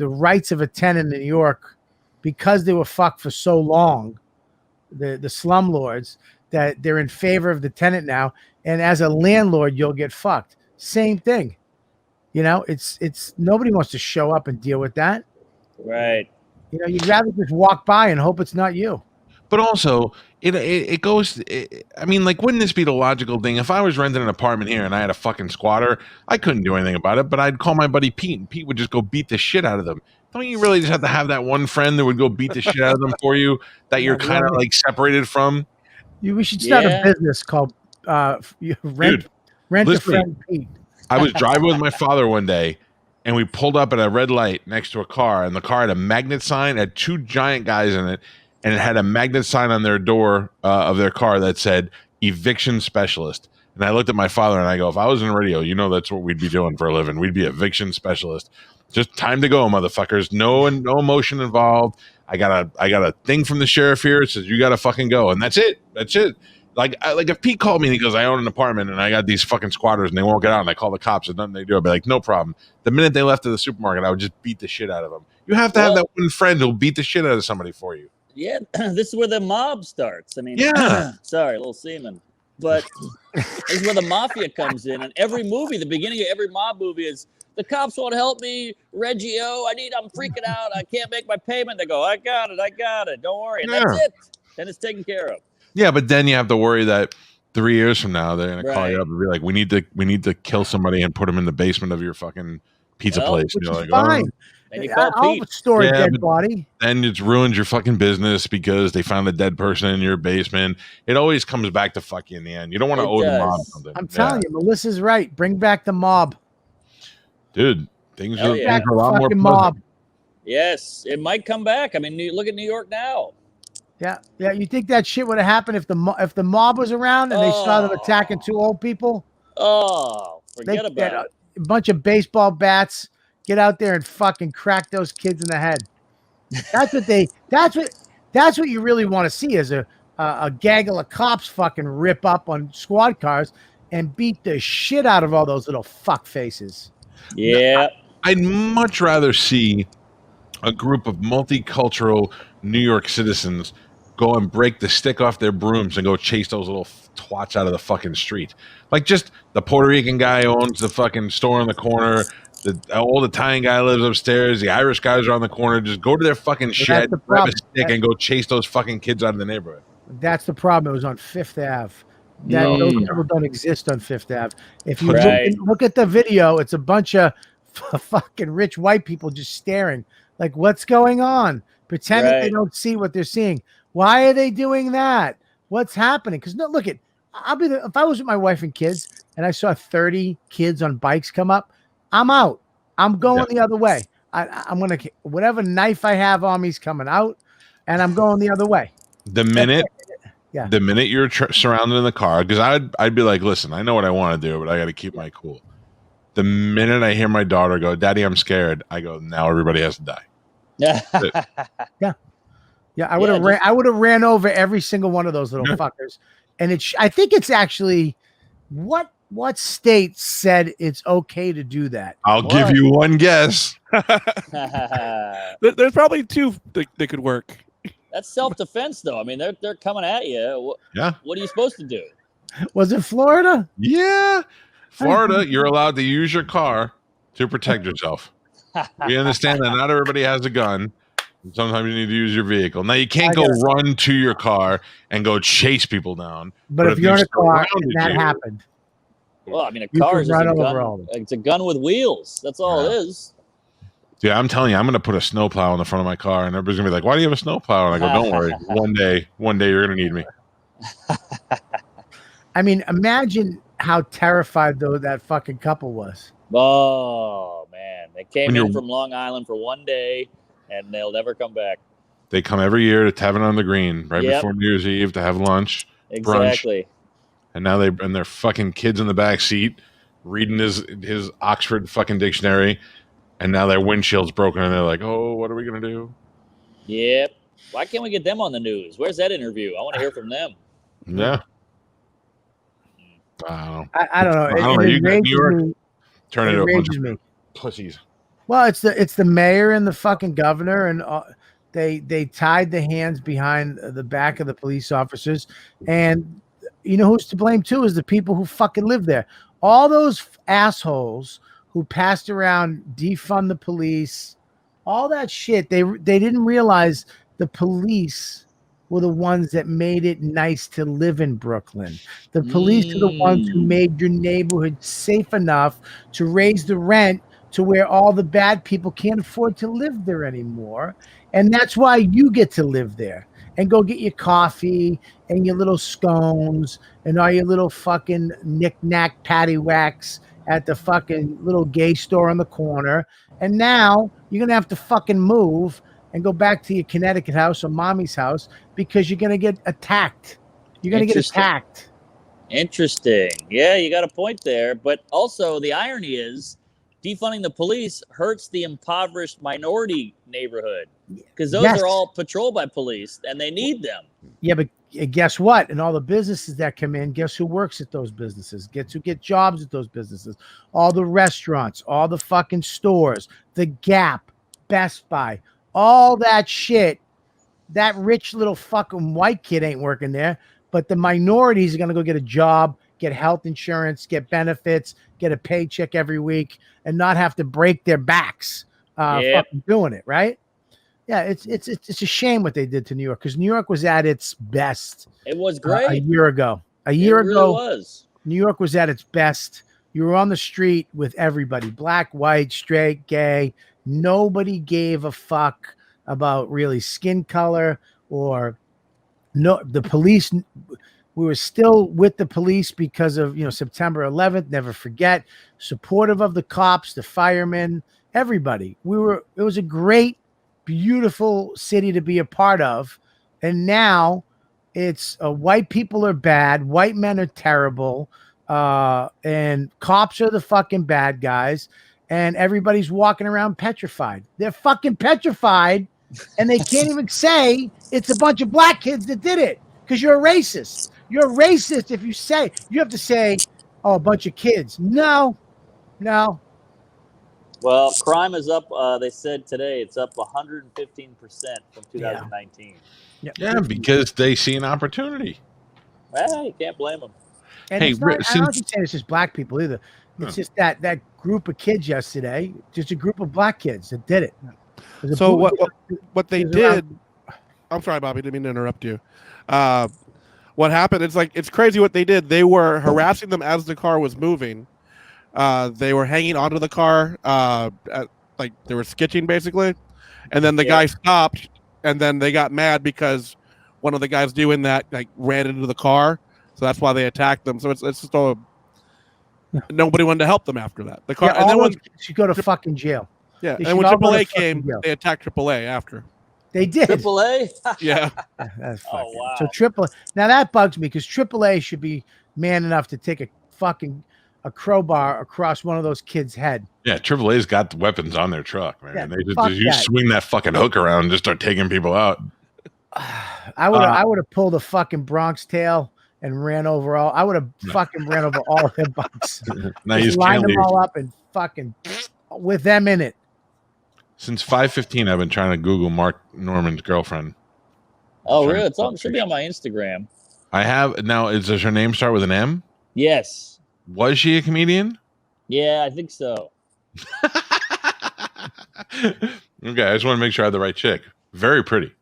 rights of a tenant in New York, because they were fucked for so long, the slumlords, that they're in favor of the tenant now. And as a landlord, you'll get fucked. Same thing. It's nobody wants to show up and deal with that. Right. You'd rather just walk by and hope it's not you. But also, it goes. I mean, like, wouldn't this be the logical thing? If I was renting an apartment here and I had a fucking squatter, I couldn't do anything about it. But I'd call my buddy Pete, and Pete would just go beat the shit out of them. Don't you really just have to have that one friend that would go beat the shit out of them for you that you're kind of like separated from? We should start a business called rent a friend Pete. I was driving with my father one day, and we pulled up at a red light next to a car, and the car had a magnet sign, had two giant guys in it, and it had a magnet sign on their door of their car that said eviction specialist. And I looked at my father and I go, if I was in radio, you know that's what we'd be doing for a living. We'd be eviction specialist. Just time to go, motherfuckers. No emotion involved. I got a thing from the sheriff here. It says you got to fucking go, and that's it. That's it. Like if Pete called me and he goes, I own an apartment and I got these fucking squatters and they won't get out, and I call the cops and nothing they do, I'd be like, no problem. The minute they left to the supermarket, I would just beat the shit out of them. You have to have that one friend who'll beat the shit out of somebody for you. Yeah, this is where the mob starts. I mean, sorry, a little semen. But this is where the mafia comes in. And every movie, the beginning of every mob movie is, the cops won't help me, Reggio. I'm freaking out. I can't make my payment. They go, I got it. Don't worry. And that's it. Then it's taken care of. Yeah, but then you have to worry that 3 years from now they're gonna call you up and be like, we need to kill somebody and put them in the basement of your fucking pizza place. Which you're is like, fine. And you call Pete. Store a dead body. Then it's ruined your fucking business because they found a dead person in your basement. It always comes back to fuck you in the end. You don't want to owe the mob something. I'm telling you, Melissa's right. Bring back the mob. Dude, things are a lot more mob. Yes, it might come back. I mean, look at New York now. Yeah. You think that shit would have happened if the mob was around and they saw them attacking two old people? Oh, forget about it. A bunch of baseball bats. Get out there and fucking crack those kids in the head. That's what you really want to see is a gaggle of cops fucking rip up on squad cars and beat the shit out of all those little fuck faces. Yeah. I'd much rather see a group of multicultural New York citizens go and break the stick off their brooms and go chase those little twats out of the fucking street. Like just the Puerto Rican guy owns the fucking store on the corner. The old Italian guy lives upstairs. The Irish guys are on the corner. Just go to their fucking shed, grab a stick, and go chase those fucking kids out of the neighborhood. That's the problem. It was on Fifth Ave. Those people don't exist on Fifth Ave. If you look at the video, it's a bunch of fucking rich white people just staring. Like, what's going on? Pretending they don't see what they're seeing. Why are they doing that? What's happening? Because look at, if I was with my wife and kids and I saw 30 kids on bikes come up, I'm out. I'm going the other way. I'm gonna whatever knife I have on me is coming out, and I'm going the other way. The minute you're surrounded in the car, because I'd be like, listen, I know what I want to do, but I got to keep my cool. The minute I hear my daughter go, Daddy, I'm scared, I go, now everybody has to die. Yeah. I would have ran over every single one of those little fuckers, and I think it's actually what state said it's okay to do that? I'll give you one guess. There's probably two that could work. That's self-defense, though. I mean, they're coming at you. Yeah. What are you supposed to do? Was it Florida? Yeah. Florida, you're allowed to use your car to protect yourself. We understand that not everybody has a gun. Sometimes you need to use your vehicle. Now, you can't go run to your car and go chase people down. But if you're in a car and that happened. Well, I mean, a car is a gun. It's a gun with wheels. That's all it is. Yeah, I'm telling you, I'm going to put a snowplow in the front of my car, and everybody's going to be like, why do you have a snowplow? And I go, don't worry. One day you're going to need me. I mean, imagine how terrified, though, that fucking couple was. Oh, man. They came in from Long Island for one day, and they'll never come back. They come every year to Tavern on the Green right before New Year's Eve to have lunch. Exactly. Brunch. And now they're fucking kids in the back seat reading his Oxford fucking dictionary, and now their windshield's broken, and they're like, "Oh, what are we gonna do?" Yep. Why can't we get them on the news? Where's that interview? I want to hear from them. Yeah. I don't know. I don't know. You got New York. Turn it over. Me. Pussies. Well, it's the mayor and the fucking governor, and they tied the hands behind the back of the police officers, and. You know who's to blame too is the people who fucking live there. All those assholes who passed around defund the police, all that shit. They didn't realize the police were the ones that made it nice to live in Brooklyn. The police are the ones who made your neighborhood safe enough to raise the rent to where all the bad people can't afford to live there anymore. And that's why you get to live there and go get your coffee and your little scones and all your little fucking knick-knack paddywhacks at the fucking little gay store on the corner. And now you're going to have to fucking move and go back to your Connecticut house or mommy's house because you're going to get attacked. You're going to get attacked. Interesting. Yeah, you got a point there. But also the irony is defunding the police hurts the impoverished minority neighborhood because those are all patrolled by police and they need them. Yeah, but guess what? And all the businesses that come in, guess who works at those businesses? Guess who get jobs at those businesses? All the restaurants, all the fucking stores, the Gap, Best Buy, all that shit. That rich little fucking white kid ain't working there, but the minorities are going to go get a job, get health insurance, get benefits, get a paycheck every week, and not have to break their backs fucking doing it, right? Yeah, it's a shame what they did to New York because New York was at its best. It was great a year ago. A year ago, was. New York was at its best. You were on the street with everybody, black, white, straight, gay. Nobody gave a fuck about really skin color or the police. We were still with the police because of, September 11th. Never forget, supportive of the cops, the firemen, everybody. It was a great, beautiful city to be a part of. And now it's white people are bad. White men are terrible. And cops are the fucking bad guys. And everybody's walking around petrified. They're fucking petrified. And they can't even say it's a bunch of black kids that did it because you're a racist. You're a racist if you have to say, oh, a bunch of kids. No. Well, crime is up. They said today it's up 115% from 2019. Yeah, because they see an opportunity. Well, you can't blame them. And I don't think it's just black people either. It's just that group of kids yesterday, just a group of black kids that did it. So what they did, I'm sorry, Bobby, didn't mean to interrupt you. What happened, it's crazy what they did. They were harassing them as the car was moving. They were hanging onto the car, they were sketching basically. And then the guy stopped, and then they got mad because one of the guys doing that ran into the car. So that's why they attacked them. So it's just nobody wanted to help them after that. The car, and then when should go to fucking jail. Yeah, and when AAA came, they attacked AAA after. They did. AAA? Yeah. That's oh, wow. So AAA. Now that bugs me because AAA should be man enough to take a crowbar across one of those kids' head. Yeah, AAA's got the weapons on their truck, man. Yeah, they just swing that fucking hook around and just start taking people out. I would have pulled a fucking Bronx tail and ran over all. I would have fucking ran over all of their bikes. Just line them all up and fucking with them in it. Since 5:15, I've been trying to Google Mark Norman's girlfriend. Oh, really? It should be on my Instagram. I have now. Does her name start with an M? Yes. Was she a comedian? Yeah, I think so. Okay, I just want to make sure I have the right chick. Very pretty.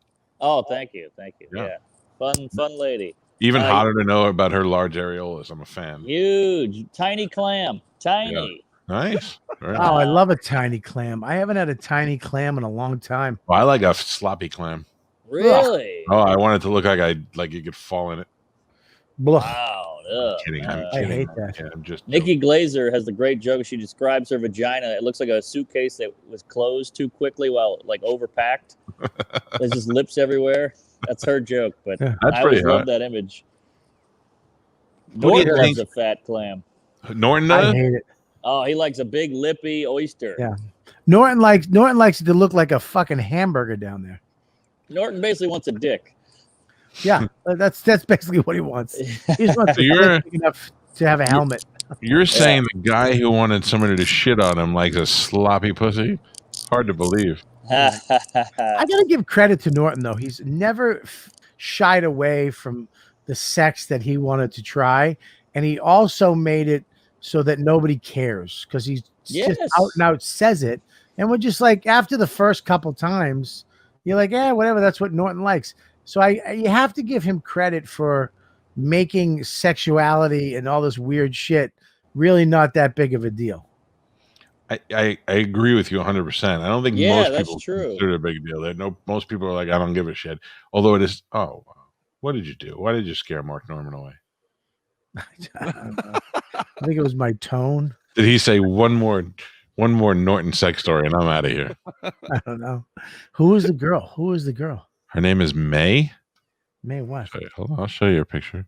Oh, thank you. Yeah. Fun lady. Even hotter to know about her large areolas. I'm a fan. Huge. Tiny clam. Tiny. Yeah. Nice. Very nice. I love a tiny clam. I haven't had a tiny clam in a long time. Oh, I like a sloppy clam. Really? Oh, I want it to look like you could fall in it. Wow. I'm kidding. I hate that. Yeah, I'm just Nikki Glazer has the great joke. She describes her vagina. It looks like a suitcase that was closed too quickly while overpacked. There's just lips everywhere. That's her joke, but I always love that image. Norton loves a fat clam. Norton does? I hate it. Oh, he likes a big lippy oyster. Yeah. Norton likes it to look like a fucking hamburger down there. Norton basically wants a dick. Yeah, that's basically what he wants. He just wants big enough to have a helmet. You're saying the guy who wanted somebody to shit on him likes a sloppy pussy? Hard to believe. I gotta give credit to Norton though. He's never shied away from the sex that he wanted to try, and he also made it so that nobody cares because he's just out and out says it, and we're just like after the first couple times, you're like, yeah, whatever. That's what Norton likes. So you have to give him credit for making sexuality and all this weird shit really not that big of a deal. I agree with you 100%. I don't think Yeah, most that's people true. consider it a big deal. Most people are like, I don't give a shit. Although it is. Oh, wow. What did you do? Why did you scare Mark Norman away? I don't know. I think it was my tone. Did he say one more Norton sex story and I'm out of here? I don't know. Who is the girl? Who is the girl? Her name is May. May what? Hold on, I'll show you a picture.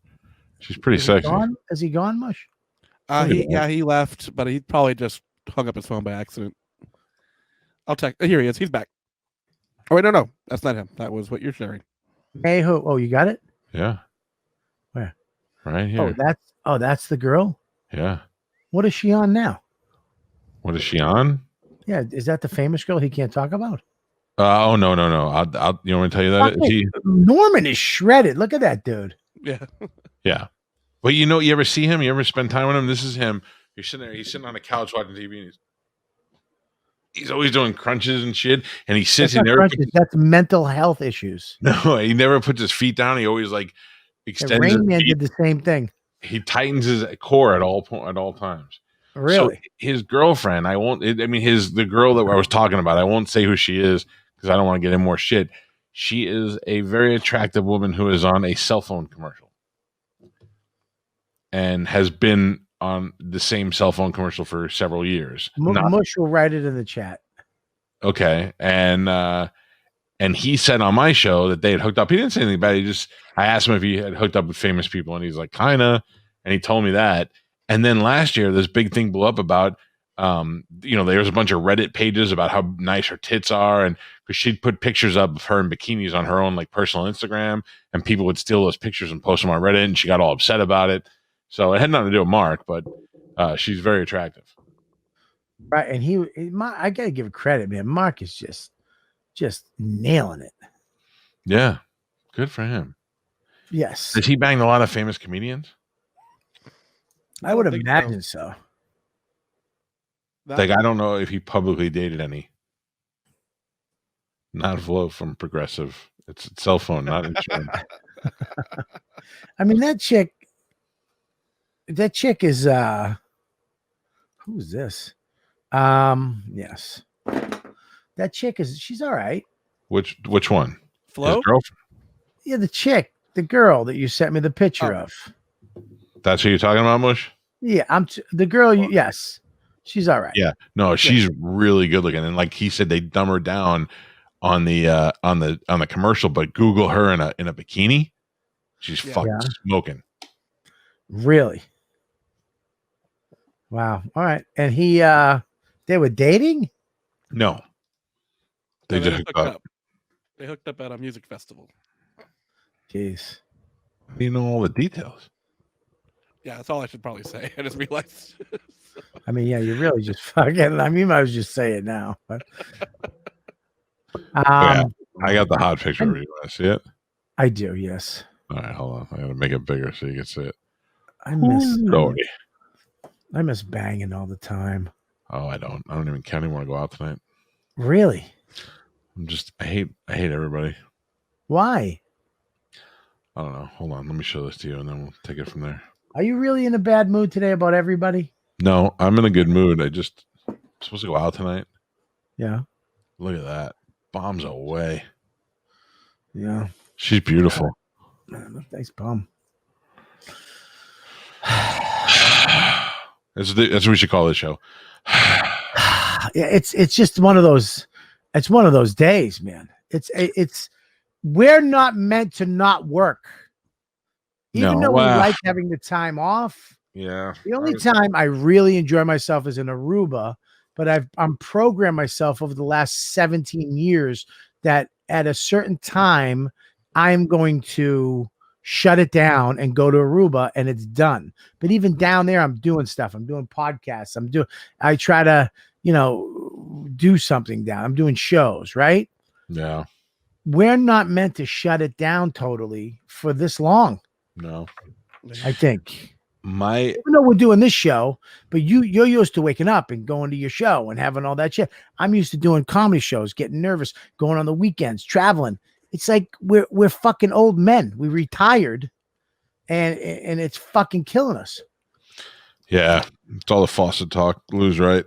She's pretty Is sexy. He gone? Is he gone, Mush? He left, but he probably just hung up his phone by accident. I'll check. Here he is. He's back. Oh wait, no, that's not him. That was what you're sharing. May who? Oh, you got it? Yeah. Where? Right here. That's the girl? Yeah. What is she on now? What is she on? Yeah, is that the famous girl he can't talk about? Oh no. I'll you want me to tell you that? Norman is shredded. Look at that dude. Yeah. Yeah. But you ever see him? You ever spend time with him? This is him. You're sitting there. He's sitting on a couch watching TV. And he's always doing crunches and shit. And he sits in there. That's mental health issues. No, he never puts his feet down. He always like extends. Rain Man did the same thing. He tightens his core at all times. Really? So his girlfriend, the girl that I was talking about, I won't say who she is because I don't want to get in more shit. She is a very attractive woman who is on a cell phone commercial and has been on the same cell phone commercial for several years. Mush will write it in the chat. Okay. And he said on my show that they had hooked up. He didn't say anything about it. I asked him if he had hooked up with famous people, and he's like, kinda. And he told me that. And then last year, this big thing blew up about, there's a bunch of Reddit pages about how nice her tits are. And because she'd put pictures up of her in bikinis on her own like personal Instagram, and people would steal those pictures and post them on Reddit. And she got all upset about it. So it had nothing to do with Mark, but she's very attractive. Right. And I got to give it credit, man. Mark is just nailing it. Yeah. Good for him. Yes. Does he bang a lot of famous comedians? I would imagine so. Like, I don't know if he publicly dated any. Not Flo from Progressive. It's a cell phone, not insurance. I mean, that chick is who's this? Yes. That chick she's all right. Which one? Flo? His girlfriend? Yeah, the girl that you sent me the picture of. That's who you're talking about, Mush? Yeah, the girl. Yes, she's all right. Yeah, no, she's really good looking, and like he said, they dumb her down on the commercial. But Google her in a bikini, she's fucking smoking. Really? Wow. All right, and they were dating? No, they just hooked up. They hooked up at a music festival. Jeez, you know all the details. Yeah, that's all I should probably say. I just realized. I mean, yeah, you really just fucking. I mean, I was just say it now. But, I got the hot picture. You want to see it? I do. Yes. All right, hold on. I gotta make it bigger so you can see it. I miss banging all the time. Oh, I don't even kind of want to go out tonight. Really? I hate everybody. Why? I don't know. Hold on. Let me show this to you and then we'll take it from there. Are you really in a bad mood today about everybody? No, I'm in a good mood. I'm supposed to go out tonight. Yeah. Look at that. Bombs away. Yeah. She's beautiful. Thanks, Bum. That's what we should call this show. Yeah, it's just one of those. It's one of those days, man. It's we're not meant to not work. Even though we like having the time off. Yeah. The only time I really enjoy myself is in Aruba, but I'm programmed myself over the last 17 years that at a certain time I'm going to shut it down and go to Aruba and it's done. But even down there, I'm doing stuff. I'm doing podcasts. I try to, do something down. I'm doing shows, right? Yeah. We're not meant to shut it down totally for this long. No. I think. Even though we're doing this show, but you're used to waking up and going to your show and having all that shit. I'm used to doing comedy shows, getting nervous, going on the weekends, traveling. It's like we're fucking old men. We retired, and it's fucking killing us. Yeah, it's all the faucet talk. Lou's right.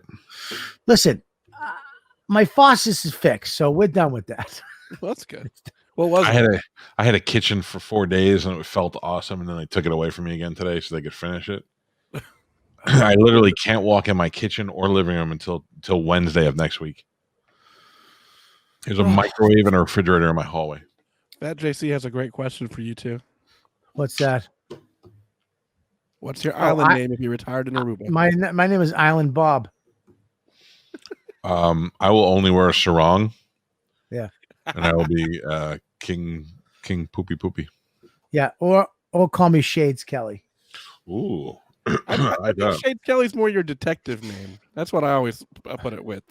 Listen, my faucet is fixed, so we're done with that. Well, that's good. What was it? I had a kitchen for 4 days and it felt awesome, and then they took it away from me again today so they could finish it. I literally can't walk in my kitchen or living room until Wednesday of next week. There's a microwave and a refrigerator in my hallway. That JC has a great question for you too. What's that? What's your island name if you retired in Aruba? My name is Island Bob. I will only wear a sarong. Yeah. And I will be King Poopy Poopy. Yeah, or call me Shades Kelly. Ooh. I think Shades Kelly's more your detective name. That's what I always put it with.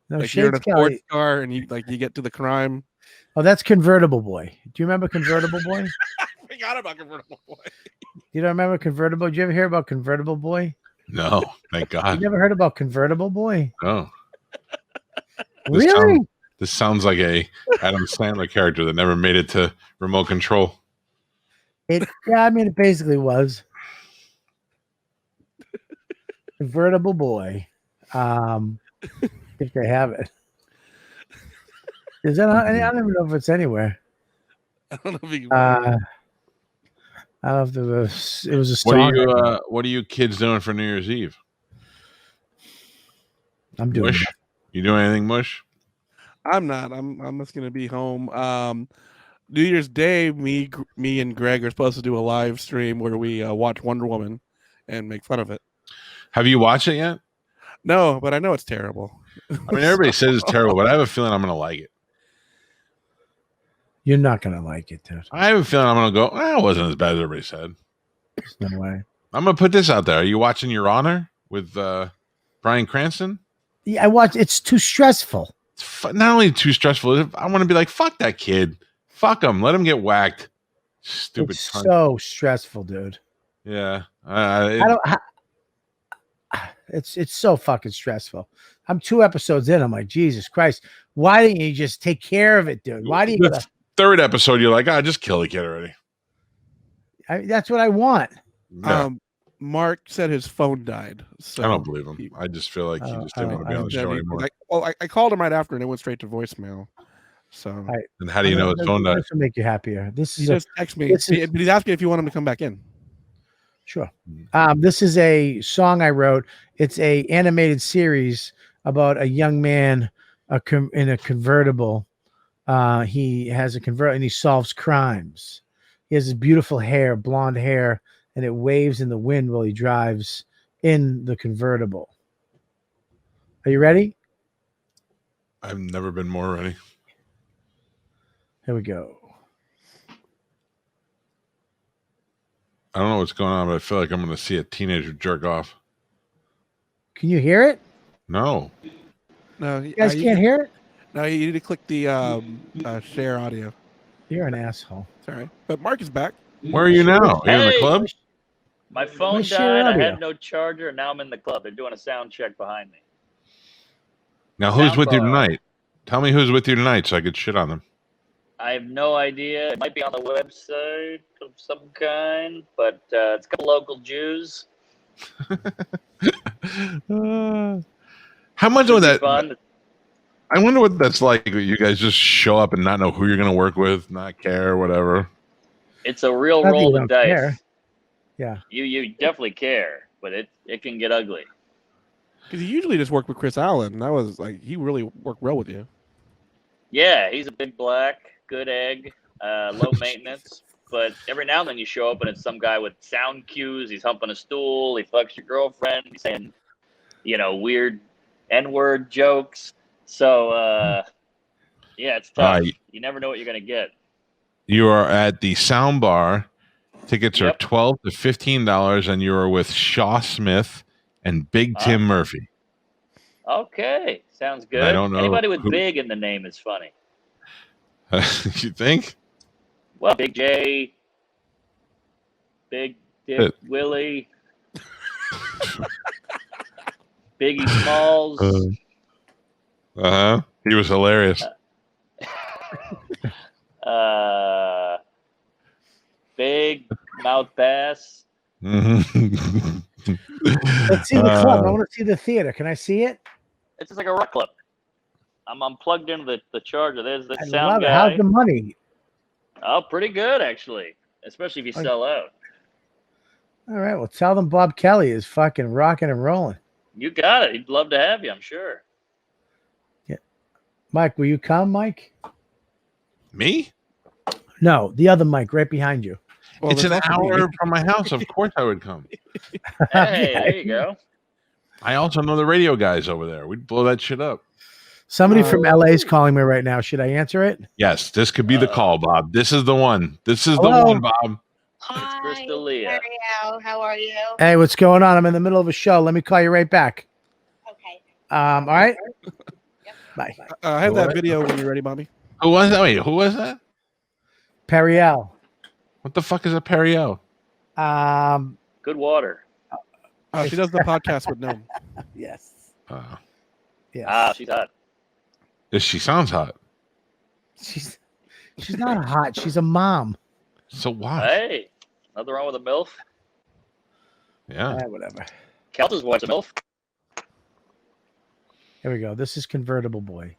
No, like Shades you're in a Kelly. sports car and you get to the crime. Oh, that's Convertible Boy. Do you remember Convertible Boy? I forgot about Convertible Boy. You don't remember Convertible? Did you ever hear about Convertible Boy? No, thank God. You never heard about Convertible Boy? No. Really? This sounds like a Adam Sandler character that never made it to remote control. It basically was Convertible Boy. If they have it. Is that? I don't even know if it's anywhere. I don't know if you I don't know if it was a song. What are you kids doing for New Year's Eve? I'm doing mush. You doing anything mush? I'm not. I'm just gonna be home. New Year's Day, me and Greg are supposed to do a live stream where we watch Wonder Woman and make fun of it. Have you watched it yet? No, but I know it's terrible. I mean, everybody says it's terrible, but I have a feeling I'm gonna like it. You're not gonna like it, dude. I have a feeling I'm gonna go. It wasn't as bad as everybody said. There's no way. I'm gonna put this out there. Are you watching Your Honor with Bryan Cranston? Yeah, I watched. It's too stressful. It's not only too stressful. I want to be like, fuck that kid. Fuck him. Let him get whacked. Stupid. It's so stressful, dude. Yeah. It's so fucking stressful. I'm 2 episodes in. I'm like, Jesus Christ. Why didn't you just take care of it, dude? Why do you? The third episode, you're like, just kill the kid already. That's what I want. No. Mark said his phone died. So I don't believe him. I just feel like he just didn't want to be on the show anymore. I called him right after and it went straight to voicemail. So and how do you know his phone died? This will make you happier. He just texted me, but he's asking if you want him to come back in. Sure. This is a song I wrote. It's a animated series about a young man in a convertible. He has a convertible and he solves crimes. He has this beautiful hair, blonde hair, and it waves in the wind while he drives in the convertible. Are you ready? I've never been more ready. Here we go. I don't know what's going on, but I feel like I'm going to see a teenager jerk off. Can you hear it? No. No, you guys can't hear it? No, you need to click the share audio. You're an asshole. Sorry. But Mark is back. Where are you now? Are you in the club? My phone died. I had no charger, and now I'm in the club. They're doing a sound check behind me. Now, who's with you tonight? Tell me who's with you tonight so I could shit on them. I have no idea. It might be on the website of some kind, but it's a couple local Jews. How much of that? Fun. I wonder what that's like. You guys just show up and not know who you're going to work with, not care, whatever. It's a real roll of the dice. Care. Yeah. You definitely care, but it can get ugly. Because you usually just work with Chris Allen. That was like, he really worked well with you. Yeah, he's a big black, good egg, low maintenance. But every now and then you show up and it's some guy with sound cues. He's humping a stool. He fucks your girlfriend. He's saying, weird N-word jokes. So, yeah, it's tough. You never know what you're going to get. You are at the sound bar. Tickets are $12 to $15, and you are with Shaw Smith and Big Tim Murphy. Okay, sounds good. I don't know anybody with big in the name is funny. You think? Well, Big J, Big Dick Willie, Biggie Smalls. He was hilarious. Big mouth bass. Let's see the club. I want to see the theater. Can I see it? It's just like a rock club. I'm plugged into the charger. There's the I sound love it. guy. How's the money? Oh, pretty good actually, especially if you sell out. All right. Well, tell them Bob Kelly is fucking rocking and rolling. You got it. He'd love to have you, I'm sure. Yeah. Mike, will you come, Mike? Me? No, the other Mike right behind you. Well, It's an there's also hour me. from my house. Of course I would come. Hey, there you go. I also know the radio guys over there. We'd blow that shit up. Somebody from LA is calling me right now. Should I answer it? Yes, this could be the call, Bob. This is the one. This is Hello? the one, Bob. It's Crystal Leah. Mario, how are you? Hey, what's going on? I'm in the middle of a show. Let me call you right back. Okay. All right. Bye. I have that video when you're ready, Bobby. Who was that? Wait, who was that? Periel. What the fuck is a Perio? Good water. Oh, she does the podcast with Gnome. Yes. Yes. Yes. She's hot. She sounds hot. She's not hot. She's a mom. So why? Hey, nothing wrong with a MILF. Yeah. Whatever. Calta's wife's a MILF. Here we go. This is Convertible Boy.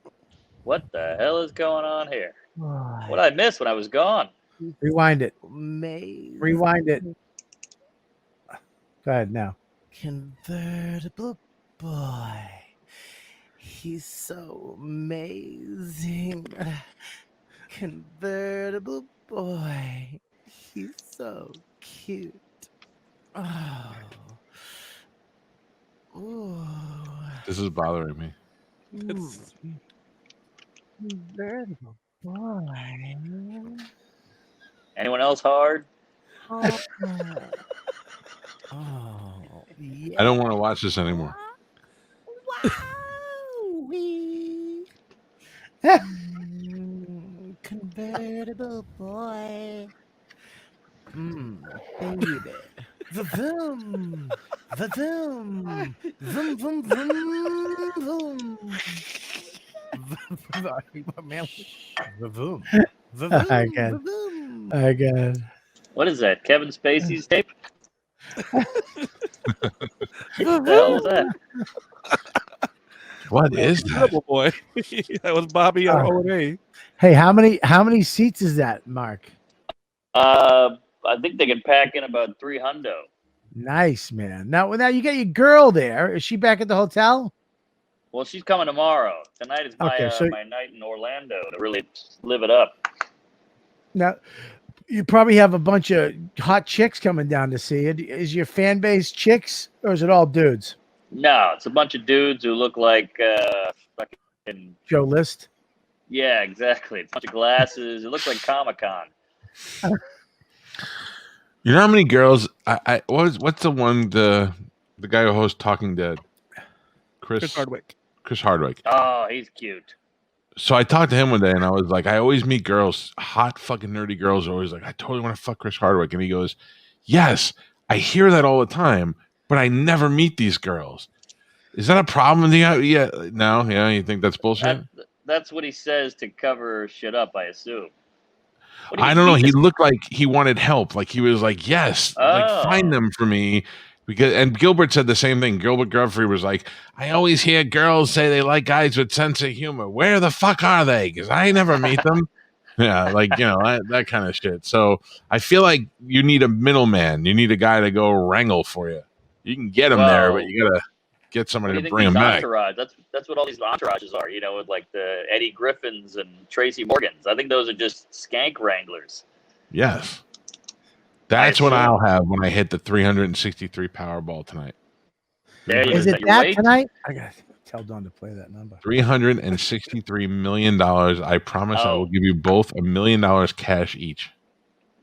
What the hell is going on here? What did I miss when I was gone? Rewind it. Rewind it. Go ahead now. Convertible boy. He's so amazing. Convertible boy. He's so cute. Oh. Ooh. This is bothering me. Convertible boy. Anyone else hard? Oh, yeah. I don't want to watch this anymore. Convertible boy. Baby. Vroom. Vroom. Vroom, vroom, vroom, vroom. Vroom. I got it. I got it. What is that? Kevin Spacey's tape? What the hell is that? What is that? Incredible boy. That was Bobby on O&A. Hey, how many seats is that, Mark? I think they can pack in about 3 hundo. Nice, man. Now you got your girl there. Is she back at the hotel? Well, she's coming tomorrow. Tonight is my my night in Orlando to really live it up. Now, you probably have a bunch of hot chicks coming down to see it. Is your fan base chicks or is it all dudes? No, it's a bunch of dudes who look like fucking Joe List. Yeah, exactly. A bunch of glasses. It looks like Comic-Con. You know how many girls? What's the one the guy who hosts Talking Dead? Chris Hardwick. Chris Hardwick. Oh, he's cute. So I talked to him one day, and I was like, I always meet girls, hot fucking nerdy girls, are always like, I totally want to fuck Chris Hardwick, and he goes, yes, I hear that all the time, but I never meet these girls. Is that a problem? Yeah, no, yeah, you think that's bullshit? That's what he says to cover shit up, I assume. I don't know. He looked like he wanted help. Like he was like, yes, like find them for me. And Gilbert said the same thing. Gilbert Godfrey was like, I always hear girls say they like guys with sense of humor. Where the fuck are they? Because I never meet them. Yeah, like, you know, that kind of shit. So I feel like you need a middleman. You need a guy to go wrangle for you. You can get him there, but you gotta get somebody to bring him back. Entourage? That's what all these entourages are. You know, with like the Eddie Griffins and Tracy Morgans. I think those are just skank wranglers. Yes. That's what I'll have when I hit the 363 Powerball tonight. Is it that tonight? I gotta tell Dawn to play that number. $363 million. I promise I will give you both $1 million cash each.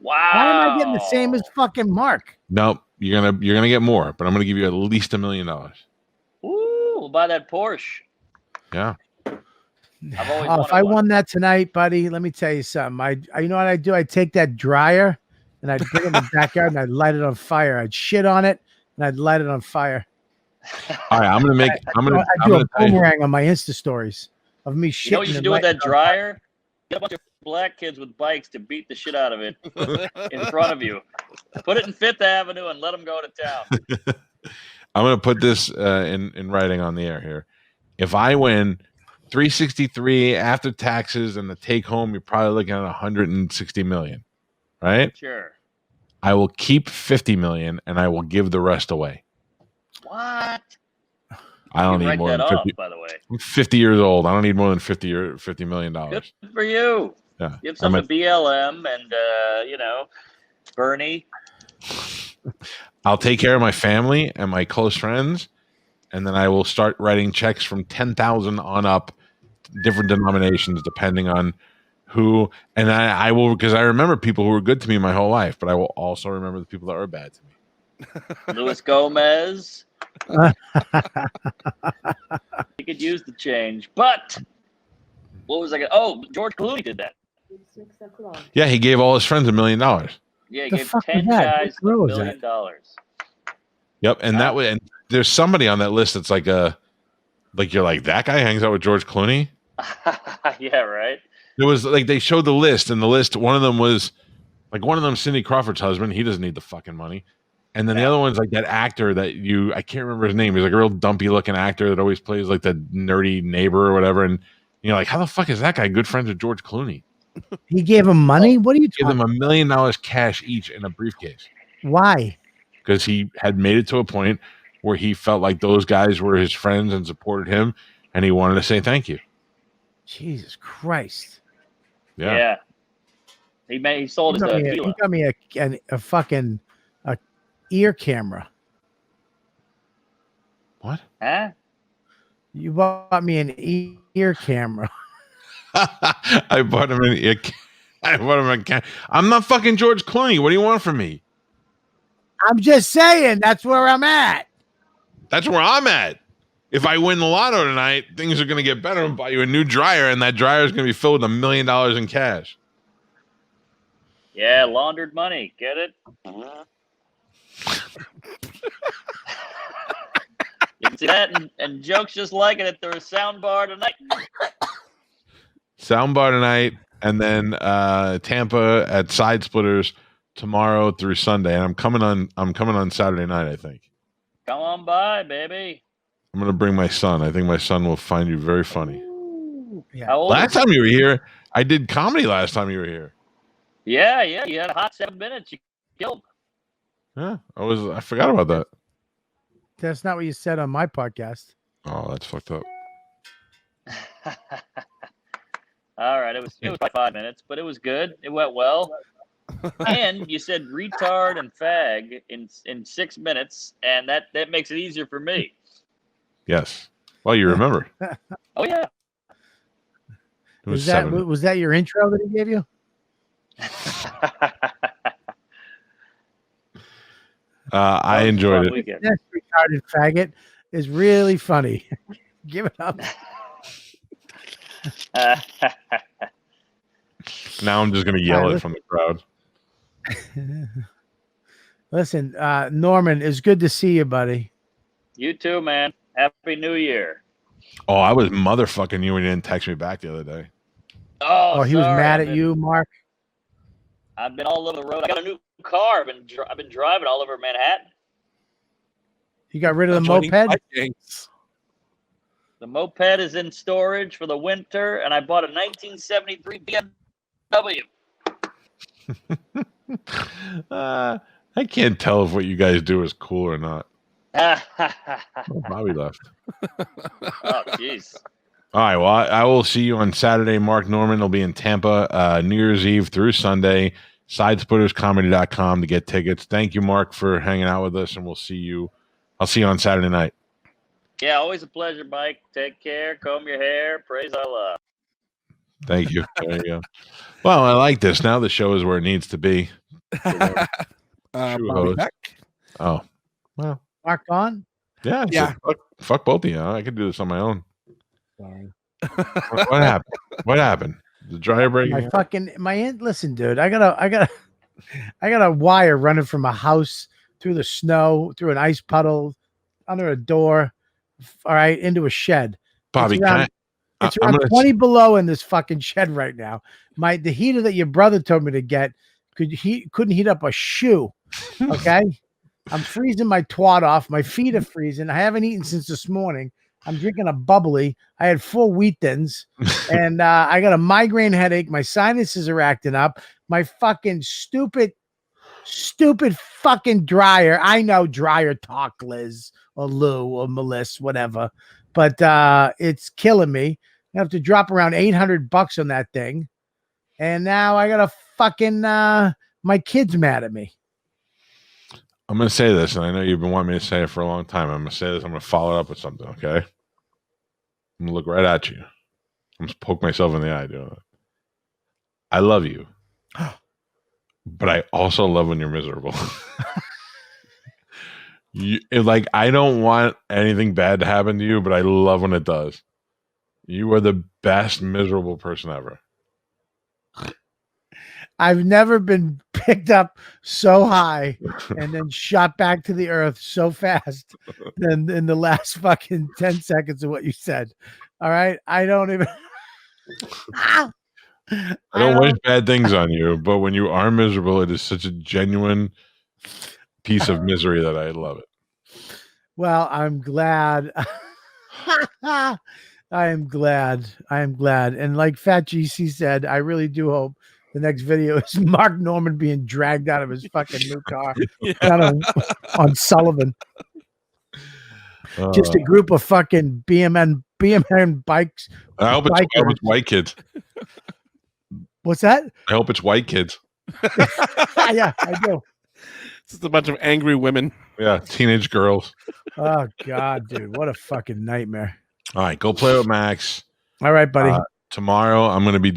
Wow. Why am I getting the same as fucking Mark? Nope. You're gonna get more, but I'm gonna give you at least $1 million. Ooh, we'll buy that Porsche. Yeah. If I won that tonight, buddy, let me tell you something. You know what I do? I take that dryer and I'd bring it in the backyard and I'd light it on fire. I'd shit on it and I'd light it on fire. All right, I'm gonna do a boomerang on my Insta stories of me shitting. You know what you should do with that dryer? Get a bunch of black kids with bikes to beat the shit out of it in front of you. Put it in Fifth Avenue and let them go to town. I'm going to put this in writing on the air here. If I win 363 after taxes and the take home, you're probably looking at 160 million, right? Sure. I will keep 50 million and I will give the rest away. What? I don't You need write more that than 50. off, by the way. I'm 50 years old. I don't need more than $50 million. Good for you. Yeah. Give some to BLM and, Bernie. I'll take care of my family and my close friends, and then I will start writing checks from 10,000 on up, different denominations, depending on who. And I will, because I remember people who were good to me my whole life, but I will also remember the people that were bad to me. Luis Gomez. He could use the change, but what was I going to? Oh, George Clooney did that. Yeah, he gave all his friends $1 million. Yeah, he The gave fuck 10 was that? guys What $1 was that? million. Yep, and that way, and there's somebody on that list that's like you're like, that guy hangs out with George Clooney. Yeah, right. There was like they showed the list, and the list, one of them Cindy Crawford's husband. He doesn't need the fucking money. And then the other one's like that actor that I can't remember his name. He's like a real dumpy looking actor that always plays like the nerdy neighbor or whatever. And you're like, how the fuck is that guy good friends with George Clooney? He gave him money? What are you Give talking them $1 million cash each in a briefcase. Why? Because he had made it to a point where he felt like those guys were his friends and supported him, and he wanted to say thank you. Jesus Christ. Yeah. He sold his He got me a fucking ear camera. What? Huh? You bought me an ear camera. I bought him I'm not fucking George Clooney. What do you want from me? I'm just saying that's where I'm at. That's where I'm at. If I win the lotto tonight, things are going to get better. I'll buy you a new dryer, and that dryer is going to be filled with $1 million in cash. Yeah, laundered money. Get it? You can see that and jokes just like it at their soundbar tonight. Soundbar tonight, and then Tampa at Side Splitters tomorrow through Sunday. And I'm coming on Saturday night, I think. Come on by, baby. I'm going to bring my son. I think my son will find you very funny. Yeah. How old Last is he? time you were here, I did comedy last time you were here. Yeah. You had a hot 7 minutes. You killed. Yeah, I forgot about that. That's not what you said on my podcast. Oh, that's fucked up. All right. It was like 5 minutes, but it was good. It went well. And you said retard and fag in 6 minutes, and that makes it easier for me. Yes. Well, you remember. Oh yeah. It was Was that your intro that he gave you? I enjoyed it. Weekend. That retarded faggot is really funny. Give it up. Now I'm just going to yell it from the crowd. Listen, Norman, it's good to see you, buddy. You too, man. Happy New Year. Oh, I was motherfucking you when you didn't text me back the other day. Oh, he was sorry. mad at you, Mark. I've been all over the road. I got a new car. I've been driving all over Manhattan. You got rid of the Joining moped? fight gangs. The moped is in storage for the winter, and I bought a 1973 BMW. I can't tell if what you guys do is cool or not. Oh, Bobby left. jeez. All right. Well, I will see you on Saturday. Mark Norman will be in Tampa New Year's Eve through Sunday. Sidesplitterscomedy.com to get tickets. Thank you, Mark, for hanging out with us, and we'll see you. I'll see you on Saturday night. Yeah, always a pleasure, Mike. Take care. Comb your hair. Praise Allah. Thank you. There you go. Well, I like this. Now the show is where it needs to be. True Bobby host. Beck. Oh, well. Mark on? Yeah. Yeah. Fuck both of you. I could do this on my own. Sorry. What happened? What happened? The dryer break? Listen, dude, I got a wire running from a house through the snow, through an ice puddle, under a door, all right, into a shed. Bobby, It's around It's I'm around gonna 20 below in this fucking shed right now. The heater that your brother told me to get couldn't heat up a shoe. Okay. I'm freezing my twat off. My feet are freezing. I haven't eaten since this morning. I'm drinking a bubbly. I had 4 wheat thins, and I got a migraine headache. My sinuses are acting up. My fucking stupid fucking dryer. I know dryer talk, Liz or Lou or Melissa, whatever, but it's killing me. I have to drop around $800 on that thing, and now I got to fucking my kid's mad at me. I'm gonna say this, and I know you've been wanting me to say it for a long time. I'm gonna say this. I'm gonna follow it up with something. Okay. I'm gonna look right at you. I'm gonna poke myself in the eye doing it. I love you, but I also love when you're miserable. I don't want anything bad to happen to you, but I love when it does. You are the best miserable person ever. I've never been picked up so high and then shot back to the earth so fast than in the last fucking 10 seconds of what you said. All right. I don't even. I don't wish bad things on you, but when you are miserable, it is such a genuine piece of misery that I love it. Well, I'm glad. I am glad. I am glad. And like Fat GC said, I really do hope the next video is Mark Norman being dragged out of his fucking new car down on Sullivan. Just a group of fucking BMN bikes. I hope it's white kids. What's that? I hope it's white kids. Yeah, I do. It's just a bunch of angry women. Yeah, teenage girls. Oh God, dude, what a fucking nightmare. All right, go play with Max. All right, buddy. Tomorrow I'm going to be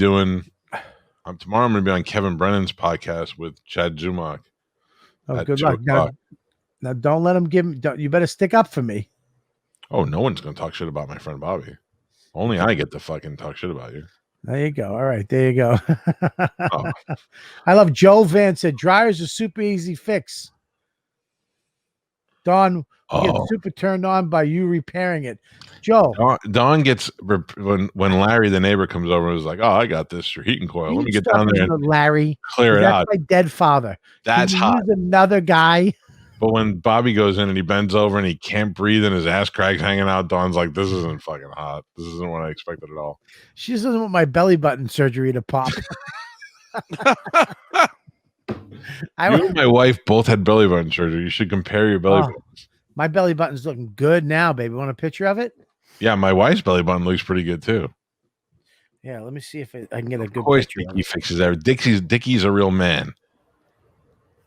on Kevin Brennan's podcast with Chad Zumach. Oh, good luck. Now, don't let him you better stick up for me. Oh, no one's going to talk shit about my friend Bobby. Only I get to fucking talk shit about you. There you go. All right, there you go. Oh. I love Joel Van said dryers are super easy fix. Dawn get super turned on by you repairing it. Joe. Dawn gets when Larry the neighbor comes over and is like, "Oh, I got this heating coil. Let me get down there and Larry clear it out." That's my dead father. That's hot. Use another guy. But when Bobby goes in and he bends over and he can't breathe and his ass crack's hanging out, Dawn's like, "This isn't fucking hot. This isn't what I expected at all." She just doesn't want my belly button surgery to pop. You and my wife both had belly button surgery. You should compare your belly buttons. My belly button's looking good now, baby. Want a picture of it? Yeah, my wife's belly button looks pretty good too. Yeah, let me see if I can get a good picture. Dickie fixes everything. Dickie's a real man.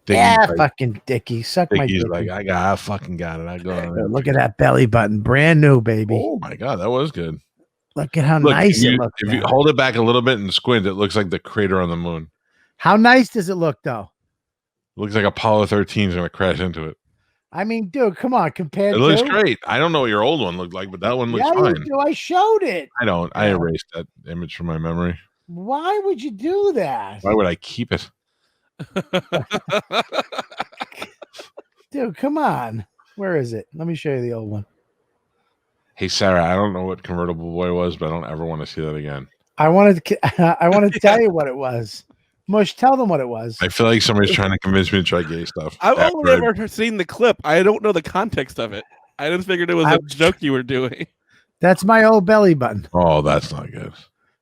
Fucking Dickie. Suck my dick. Dickie's like, I fucking got it. I go on there. Look at that belly button. Brand new, baby. Oh my God, that was good. Look at how nice it looks. If you hold it back a little bit and squint, it looks like the crater on the moon. How nice does it look, though? It looks like Apollo 13 is going to crash into it. I mean, dude, come on. Compared it looks great. I don't know what your old one looked like, but that one looks fine. You do. I showed it. I don't. I erased that image from my memory. Why would you do that? Why would I keep it? Dude, come on. Where is it? Let me show you the old one. Hey, Sarah, I don't know what Convertible Boy was, but I don't ever want to see that again. I wanted to tell you what it was. Mush, tell them what it was. I feel like somebody's trying to convince me to try gay stuff. I've only ever seen the clip. I don't know the context of it. I just figured it was a joke you were doing. That's my old belly button. Oh, that's not good.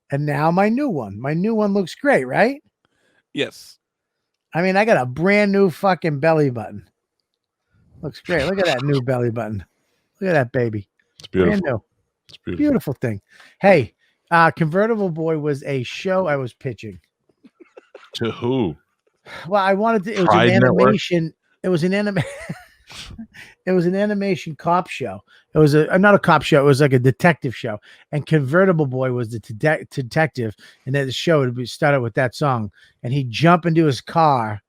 And now my new one. My new one looks great, right? Yes. I mean, I got a brand new fucking belly button. Looks great. Look at that new belly button. Look at that baby. It's beautiful. Brand new. It's beautiful. Beautiful thing. Hey, Convertible Boy was a show I was pitching. To who? Well, I wanted to. It was an animation. It was an anime. It was an animation cop show. It was not a cop show. It was like a detective show. And Convertible Boy was the detective. And then the show would started with that song. And he'd jump into his car.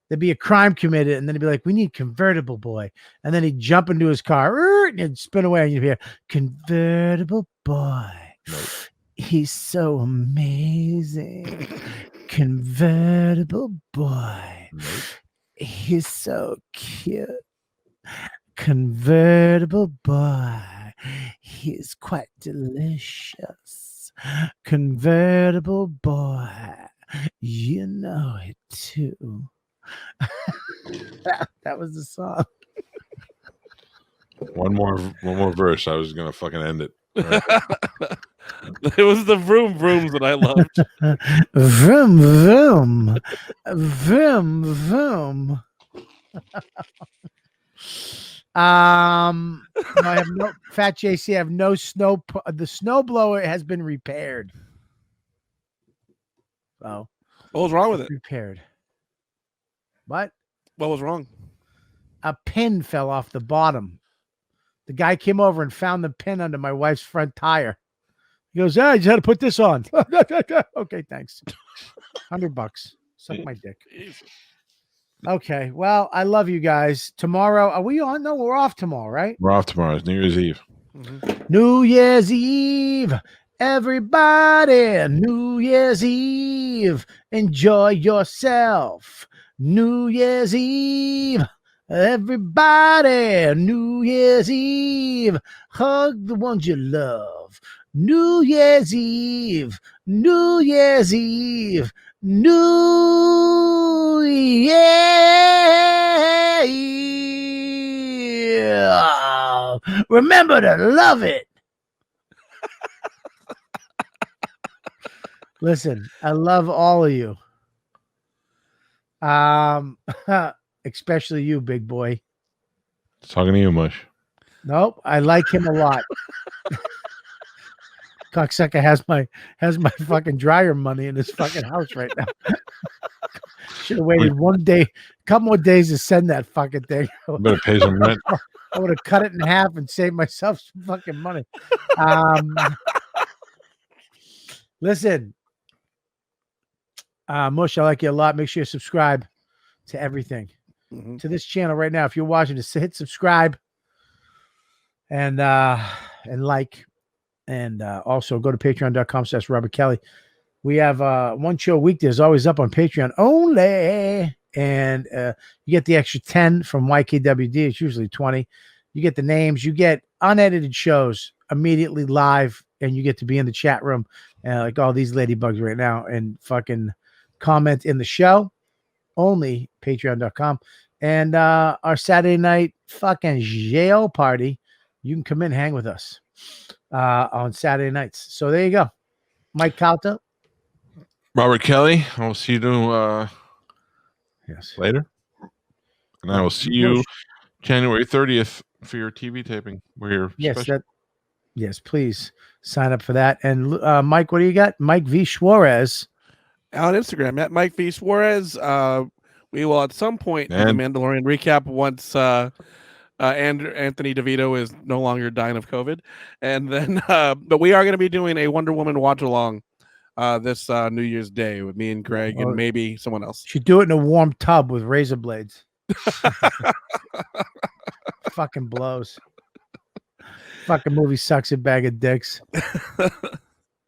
There'd be a crime committed, and then he'd be like, "We need Convertible Boy." And then he'd jump into his car, and he'd spin away, and you'd hear Convertible Boy. Nope. He's so amazing. Convertible Boy. Nope. He's so cute. Convertible Boy. He's quite delicious. Convertible boy. You know it too. That was the song. One more verse. I was gonna fucking end it. Right. It was the vroom vrooms that I loved. Vroom, vroom. Vroom, vroom. No, I have no Fat JC. I have no snow. The snow blower has been repaired. Oh, What was wrong with it? repaired. What? What was wrong? A pin fell off the bottom. The guy came over and found the pin under my wife's front tire. He goes, I just had to put this on. Okay, thanks. $100. Suck my dick. Okay, well, I love you guys. Tomorrow, are we on? No, we're off tomorrow, right? We're off tomorrow. It's New Year's Eve. New Year's Eve, everybody. New Year's Eve, enjoy yourself. New Year's Eve, everybody. New Year's Eve, hug the ones you love. New Year's Eve, New Year's Eve, New Year Eve. Remember to love it. Listen, I love all of you. Especially you, big boy. Talking to you, Mush. Nope, I like him a lot. Cocksucker has my fucking dryer money in his fucking house right now. Should have waited one day, couple more days to send that fucking thing. Better pay some rent. I would have cut it in half and saved myself some fucking money. Listen, Mush, I like you a lot. Make sure you subscribe to everything. To this channel right now. If you're watching, just hit subscribe and like. And also go to patreon.com/Robert Kelly. We have one show a week that's always up on Patreon only. And you get the extra 10 from YKWd. It's usually 20. You get the names. You get unedited shows immediately live. And you get to be in the chat room like all these ladybugs right now and fucking comment in the show. Only patreon.com. And our Saturday night fucking jail party. You can come in and hang with us on Saturday nights. So there you go. Mike Calta. Robert Kelly. I will see you Yes. later. And I will see you January 30th for your TV taping. Where you're yes, please sign up for that. And Mike, what do you got? Mike V. Suarez. On Instagram, at Mike V. Suarez. We will at some point do the Mandalorian recap once and Anthony DeVito is no longer dying of COVID. And then, but we are going to be doing a Wonder Woman watch along this New Year's Day with me and Greg and maybe someone else. Should do it in a warm tub with razor blades. Fucking blows. Fucking movie sucks a bag of dicks.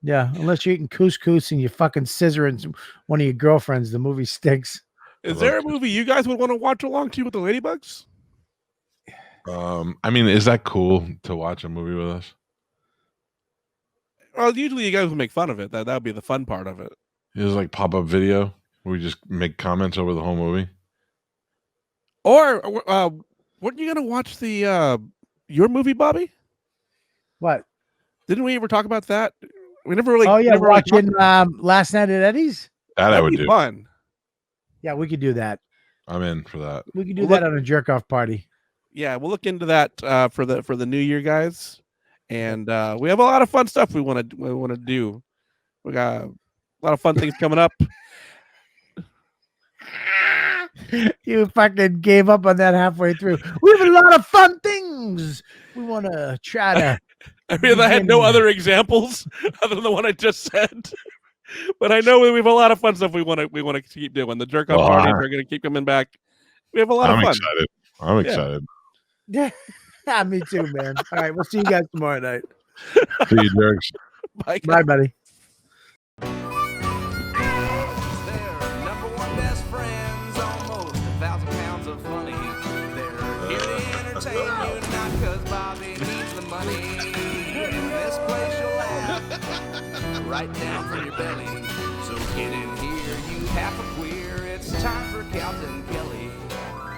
Yeah, unless you're eating couscous and you fucking scissoring one of your girlfriends, the movie stinks. Is there a movie you guys would want to watch along to with the Ladybugs? I mean, is that cool to watch a movie with us? Well, usually you guys would make fun of it. That would be the fun part of it. It was like pop-up video where we just make comments over the whole movie. Or weren't you gonna watch the your movie, Bobby? What? Didn't we ever talk about that? We never really. Oh yeah, never watching Last Night at Eddie's. That I would do. Fun. Yeah, we could do that. I'm in for that. We could do that on a jerk off party. Yeah, we'll look into that for the new year, guys. And we have a lot of fun stuff we want to do. We got a lot of fun things coming up. You fucking gave up on that halfway through. We have a lot of fun things. We want to try to. I mean, I had no other examples other than the one I just said. But I know we have a lot of fun stuff we want to keep doing. The jerk off parties are going to keep coming back. We have a lot of fun. Excited. I'm excited. Yeah, me too, man. All right, we'll see you guys tomorrow night. See you, jerks. Bye, Bye, buddy. They're number one best friends, almost 1,000 pounds of funny. They're here to entertain you, not 'cause Bobby needs the money. In this place you'll laugh. right down from your belly. So get in here, you half a queer. It's time for Calta and Kelly.